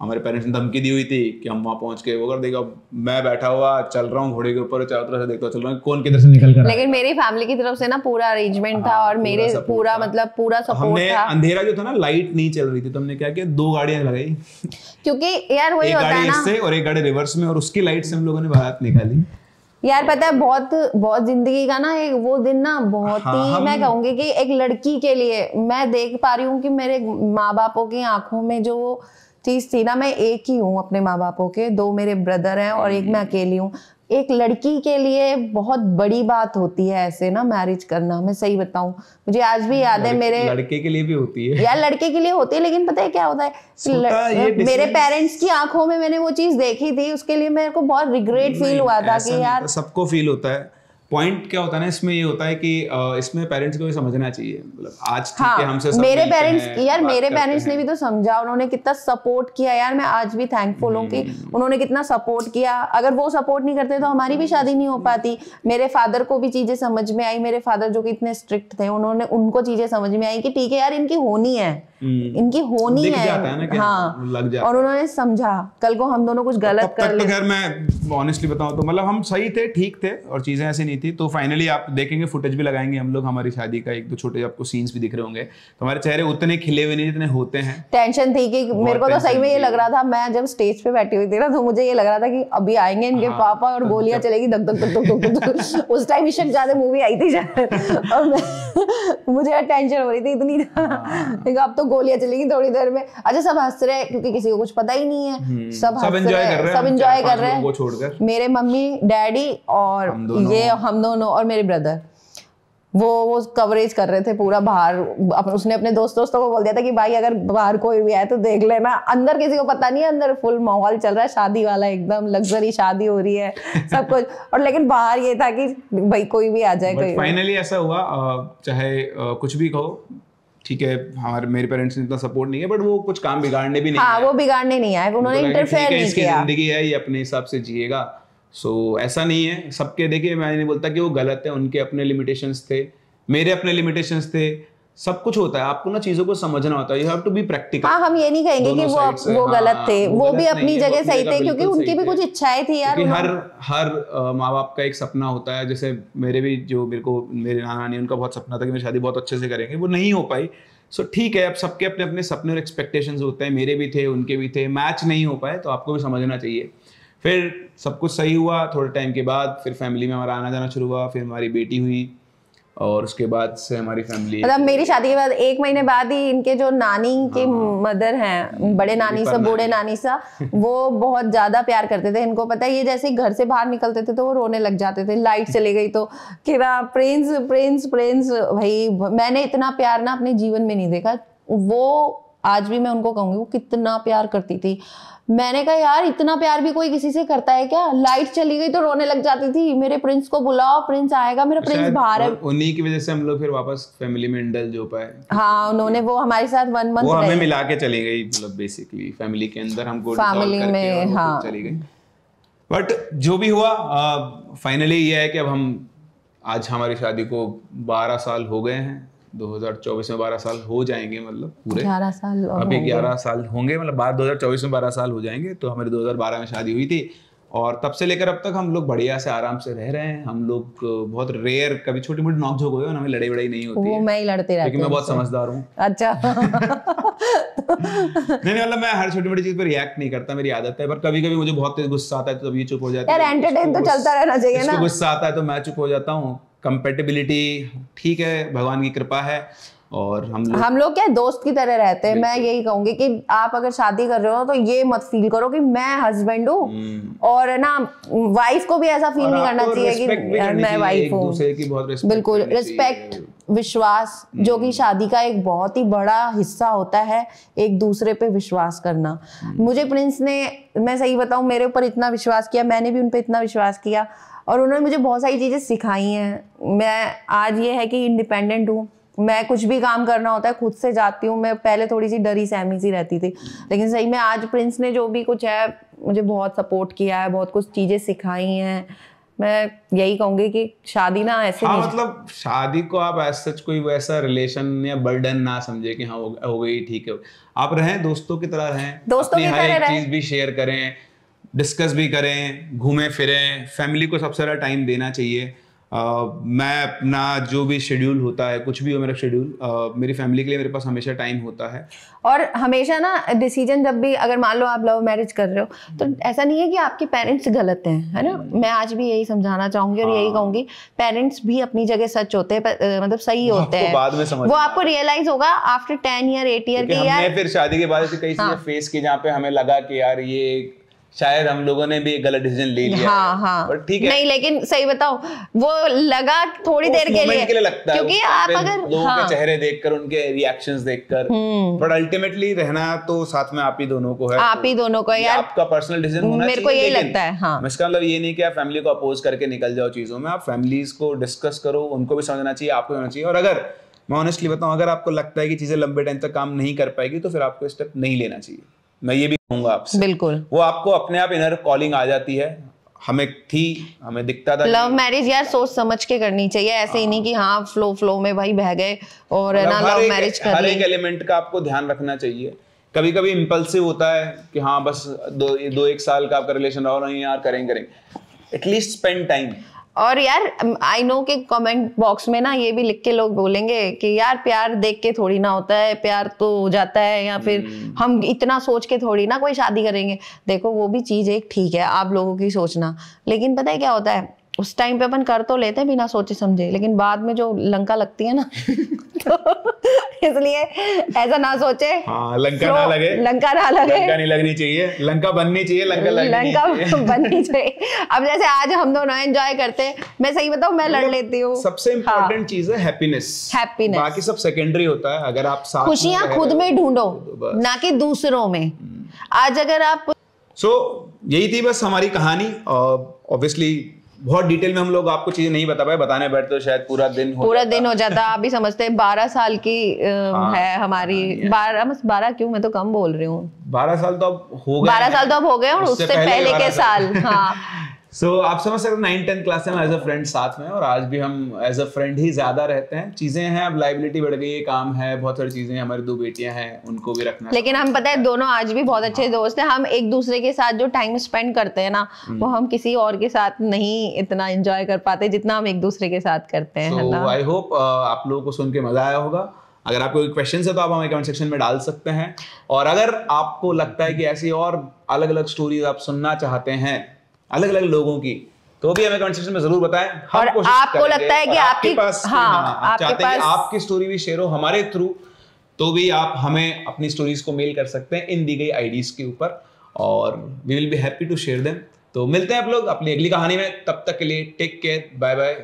हमारे पेरेंट्स ने धमकी दी हुई थी कि हम वहाँ पहुँच के वो कर देगा। मैं बैठा हुआ चल रहा हूँ घोड़े के ऊपर, चारों तरफ से देखता चल रहा हूँ कौन किधर से निकल कर। लेकिन मेरी फैमिली की तरफ से ना पूरा अरेंजमेंट था और मेरे पूरा मतलब पूरा सपोर्ट था। अंधेरा जो था ना, लाइट नहीं चल रही थी, तो हमने क्या किया, 2 गाड़ियां लगाई क्योंकि यार वही होता है ना, एक गाड़ी इससे और एक गाड़ी रिवर्स में, और उसकी लाइट से हम लोगों ने बारात निकाली। यार पता है बहुत बहुत जिंदगी का ना एक वो दिन ना बहुत ही मैं कहूंगी कि एक लड़की के लिए मैं देख पा रही हूँ कि मेरे माँ बापों की आंखों में जो वो चीज थी ना, मैं एक ही हूँ अपने माँ बापों के, 2 मेरे ब्रदर हैं और एक मैं अकेली हूँ। एक लड़की के लिए बहुत बड़ी बात होती है ऐसे ना मैरिज करना। मैं सही बताऊं, मुझे आज भी याद है, मेरे लड़के के लिए भी होती है यार, लड़के के लिए होती है, लेकिन पता है क्या होता है, मेरे पेरेंट्स की आंखों में मैंने वो चीज देखी थी, उसके लिए मेरे को बहुत रिग्रेट फील हुआ था कि यार सबको फील होता है। पॉइंट क्या होता है ना इसमें, ये होता है कि इसमें पेरेंट्स को भी समझना चाहिए, मतलब आज ठीक है हमसे सब मेरे पेरेंट्स यार, मेरे पेरेंट्स ने भी तो समझा, उन्होंने कितना सपोर्ट किया यार। मैं आज भी थैंकफुल हूँ कि उन्होंने कितना सपोर्ट किया। अगर वो सपोर्ट नहीं करते तो हमारी भी शादी नहीं हो पाती। मेरे फादर को भी चीजें समझ में आई, मेरे फादर जो कि इतने स्ट्रिक्ट थे, उनको चीजें समझ में आई कि ठीक है यार इनकी होनी है, इनकी होनी है। हाँ, लग जाता और उन्होंने समझा कल को हम दोनों कुछ गलत कर ले। तो खैर मैं ऑनेस्टली बताऊं तो मतलब हम सही थे, ठीक थे और चीजें ऐसी नहीं थी। तो फाइनली आप देखेंगे, फुटेज भी लगाएंगे हम लोग हमारी शादी का, 1-2 छोटे आपको सीन्स भी दिख रहे होंगे। तो हमारे चेहरे उतने खिले हुए नहीं जितने होते हैं। टेंशन थी कि मेरे को तो सही में ये लग रहा था, मैं जब स्टेज पे बैठी हुई थी ना, तो मुझे ये लग रहा था कि अभी आएंगे इनके पापा और गोलियां चलेगी धक धक धक धक धक। उस टाइम इशक ज़्यादा मूवी आई थी और मुझे टेंशन हो रही थी इतनी, अब तो गोलियां चलेगी थोड़ी देर में। अच्छा सब हंस रहे हैं क्योंकि किसी को कुछ पता ही नहीं है, सब एंजॉय कर रहे हैं। मेरे मम्मी डैडी और ये हम दोनों और मेरे ब्रदर वो कवरेज कर रहे थे पूरा बाहर। उसने अपने दोस्तों को बोल दिया था कि भाई अगर बाहर कोई भी आए तो देख लेना। अंदर किसी को पता नहीं है, अंदर फुल माहौल चल रहा है शादी वाला, एकदम लग्जरी शादी हो रही है सब कुछ। और लेकिन बाहर ये था कि भाई कोई भी आ जाए। फाइनली ऐसा हुआ, चाहे कुछ भी कहो, ठीक है हमारे मेरे पेरेंट्स ने इतना सपोर्ट नहीं है, बट वो कुछ काम बिगाड़ने भी नहीं आए। वो बिगाड़ने नहीं आए, उन्होंने इंटरफेयर नहीं किया। जिंदगी है, ये अपने हिसाब से जिएगा। सो ऐसा नहीं है सबके, देखिए मैं नहीं बोलता कि वो गलत है, उनके अपने लिमिटेशंस थे, मेरे अपने लिमिटेशंस थे, सब कुछ होता है। आपको ना चीजों को समझना होता है, you have to be practical. हाँ, हम ये नहीं कहेंगे कि वो गलत थे, वो भी अपनी जगह सही थे क्योंकि उनकी भी कुछ इच्छाएं थी यार। हर माँ बाप का एक सपना होता है, जैसे मेरे भी जो मेरे नाना नानी उनका बहुत सपना था कि मेरी शादी बहुत अच्छे से करेंगे, वो नहीं हो पाई। सो ठीक है, अब सबके अपने अपने सपने और एक्सपेक्टेशंस होते हैं, मेरे भी थे उनके भी थे, मैच नहीं हो पाए तो आपको भी समझना चाहिए। फिर सब कुछ सही हुआ, थोड़े टाइम के बाद फिर फैमिली में हमारा आना जाना शुरू हुआ, फिर हमारी बेटी हुई और उसके बाद से हमारी फैमिली, मतलब मेरी शादी के बाद 1 महीने बाद ही इनके जो नानी के मदर हैं, बड़े नानी सा बूढ़े नानी सा, वो बहुत ज्यादा प्यार करते थे इनको। पता है ये जैसे घर से बाहर निकलते थे तो वो रोने लग जाते थे, लाइट चली गई तो कि ना प्रिंस प्रिंस प्रिंस। भाई मैंने इतना प्यार ना अपने जीवन में नहीं देखा। वो आज भी मैं उनको कहूंगी वो कितना प्यार करती थी। मैंने कहा यार इतना प्यार भी कोई किसी से करता है क्या? लाइट चली गई तो रोने लग जाती थी, मेरे प्रिंस को बुलाओ, प्रिंस आएगा, मेरा प्रिंस बाहर है। उन्हीं की वजह से हम लोग फिर वापस फैमिली में इंडल्ज हो पाए। हाँ, उन्होंने वो हमारे साथ 1 मंथ वो हमें मिला के चली गई, मतलब बेसिकली फैमिली के अंदर हमको फैमिली में हाँ चली गई। बट जो भी हुआ फाइनली ये है कि अब हम आज हमारी शादी को 12 साल हो गए हैं। 2024 में 12 साल हो जाएंगे, मतलब पूरे 11 साल अभी 11 साल होंगे, मतलब 2024 में 12 साल हो जाएंगे। तो हमारी 2012 में शादी हुई थी और तब से लेकर अब तक हम लोग बढ़िया से आराम से रह रहे हैं। हम लोग बहुत रेयर कभी छोटी मोटी नोकझोंक हुई और हमें लड़ाई नहीं होती है। मैं ही लड़ते रहती हूं, क्योंकि मैं बहुत समझदार हूँ। अच्छा नहीं मतलब मैं हर छोटी मोटी चीज पर रिएक्ट नहीं करता, मेरी आदत है। पर कभी कभी मुझे बहुत तेज गुस्सा आता है तो तभी चुप हो जाता है। यार एंटरटेन तो चलता रहना चाहिए ना। गुस्सा आता है तो मैं चुप हो जाता हूँ। कंपेटिबिलिटी ठीक है, भगवान की कृपा है। और हम लोग क्या दोस्त की तरह रहते हैं। मैं यही कहूंगी कि आप अगर शादी कर रहे हो तो ये मत फील करो कि मैं हस्बैंड हूँ, और ना वाइफ को भी ऐसा फील नहीं करना चाहिए कि मैं वाइफ हूँ। बिल्कुल रिस्पेक्ट, विश्वास, जो कि शादी का एक बहुत ही बड़ा हिस्सा होता है, एक दूसरे पे विश्वास करना। मुझे प्रिंस ने, मैं सही बताऊं, मेरे ऊपर इतना विश्वास किया, मैंने भी उन पे इतना विश्वास किया और उन्होंने मुझे बहुत सारी चीजें सिखाई हैं। मैं आज ये है कि इंडिपेंडेंट हूँ, मैं कुछ भी काम करना होता है खुद से जाती हूँ। मैं पहले थोड़ी सी डरी सहमी सी रहती थी, लेकिन सही में आज प्रिंस ने जो भी कुछ है मुझे बहुत सपोर्ट किया है, बहुत कुछ चीज़ें सिखाई हैं। मैं यही कहूँगी कि शादी ना ऐसे हाँ, नहीं, मतलब शादी को आप एज सच कोई वैसा रिलेशन या बर्डन ना समझे कि हाँ हो गई ठीक है। आप रहें, दोस्तों की तरह रहें, दोस्तों अपनी की हर तरह एक रहें। चीज भी शेयर करें, डिस्कस भी करें, घूमें फिरें, फैमिली को सबसे ज़्यादा टाइम देना चाहिए। मैं अपना जो भी शेड्यूल होता है, कुछ भी हो मेरा शेड्यूल, मेरी फैमिली के लिए मेरे पास हमेशा टाइम होता है। और हमेशा ना डिसीजन जब भी, अगर मान लो आप लव मैरिज कर रहे हो तो ऐसा नहीं है कि आपके पेरेंट्स गलत हैं, है ना। मैं आज भी यही समझाना चाहूंगी और यही कहूंगी, पेरेंट्स भी अपनी जगह सच होते हैं, मतलब सही होते हैं। बाद में समझ वो आपको रियलाइज होगा आफ्टर 10 ईयर 8 ईयर कि हमने फिर शादी के बाद ऐसी कई चीजें फेस की जहाँ पे हमें लगा कि यार ये शायद हम लोगों ने भी एक गलत डिसीजन ले लिया। हाँ। पर ठीक है, नहीं, लेकिन सही बताओ, वो लगा थोड़ी देर के लिए लगता है, क्योंकि आप अगर लोगों के चेहरे देखकर, उनके रिएक्शंस देखकर, बट अल्टीमेटली रहना तो साथ में आप ही दोनों को है, आप ही दोनों को यार, आपका पर्सनल डिसीजन होना चाहिए। मेरे को यही लगता है। हाँ, इसका मतलब ये नहीं कि आप फैमिली को अपोज करके निकल जाओ चीजों में, आप फैमिलीज को डिस्कस करो, उनको भी समझना चाहिए, आपको होना चाहिए। और अगर मैं ऑनेस्टली बताऊं, अगर आपको लगता है कि चीजें लंबे टाइम तक काम नहीं कर पाएगी तो फिर आपको स्टेप नहीं लेना चाहिए। मैं ये भी कहूंगा आपसे, बिल्कुल, वो आपको अपने आप इनर कॉलिंग आ जाती है। हमें दिखता था लव मैरिज यार सोच समझ के करनी चाहिए, ऐसे ही नहीं कि हाँ फ्लो में भाई बह गए और ना लव मैरिज कर ली। हर एक एलिमेंट का आपको ध्यान रखना चाहिए। कभी कभी इम्पल्सिव होता है कि हाँ बस दो एक साल का आपका रिलेशन रहा, नहीं यार करेंगे, एटलीस्ट स्पेंड टाइम। और यार आई नो कि कमेंट बॉक्स में ना ये भी लिख के लोग बोलेंगे कि यार प्यार देख के थोड़ी ना होता है, प्यार तो हो जाता है, या फिर हम इतना सोच के थोड़ी ना कोई शादी करेंगे। देखो वो भी चीज एक ठीक है आप लोगों की सोचना, लेकिन पता है क्या होता है, उस टाइम पे अपन कर तो लेते हैं बिना सोचे समझे, लेकिन बाद में जो लंका लगती है ना तो इसलिए ऐसा ना सोचे। हाँ, लंका ना लगे, लंका नहीं लगनी चाहिए, लंका बननी चाहिए, लंका बननी चाहिए। अब जैसे आज हम दोनों एंजॉय करते हैं, मैं सही बताऊं मैं लड़ लेती हूँ। सबसे इम्पोर्टेंट चीज है हैप्पीनेस, बाकी सब सेकेंडरी होता है। अगर आप साथ खुशियां खुद में ढूंढो ना कि दूसरों में। आज अगर आप यही थी बस हमारी कहानी। ऑब्वियसली बहुत डिटेल में हम लोग आपको चीजें नहीं बता पाए, बताने बैठते तो शायद पूरा दिन हो जाता। आप भी समझते हैं 12 साल की है हमारी, 12 क्यों, मैं तो कम बोल रही हूँ, 12 साल तो अब हो गए, 12 साल तो अब हो गए, और उससे पहले के साल। हाँ सो आप समझ सकते 9th-10th क्लास में एज अ फ्रेंड साथ में, और आज भी हम एज अ फ्रेंड ही ज्यादा रहते हैं। चीजें हैं, अब लाइबिलिटी बढ़ गई है, काम है, बहुत सारी चीजें, हमारी 2 बेटियां हैं, उनको भी रखना। लेकिन हम पता है दोनों आज भी बहुत अच्छे दोस्त हैं। हम एक दूसरे के साथ जो टाइम स्पेंड करते हैं ना, वो हम किसी और के साथ नहीं इतना एंजॉय कर पाते जितना हम एक दूसरे के साथ करते हैं। So, आई होप आप लोगों को सुन के मजा आया होगा। अगर आपको कोई क्वेश्चन है तो आप हमें कमेंट सेक्शन में डाल सकते हैं, और अगर आपको लगता है कि ऐसी और अलग अलग स्टोरीज आप सुनना चाहते हैं अलग अलग लोगों की, तो भी हमें कमेंट सेक्शन में जरूर बताएं। और आपको लगता है कि आपके पास आप चाहते हैं कि आपकी स्टोरी भी शेयर हो हमारे थ्रू, तो भी आप हमें अपनी स्टोरीज को मेल कर सकते हैं इन दी गई आईडीज के ऊपर, और we will be happy to share them. तो मिलते हैं आप लोग अपनी अगली कहानी में, तब तक के लिए टेक केयर, बाय बाय।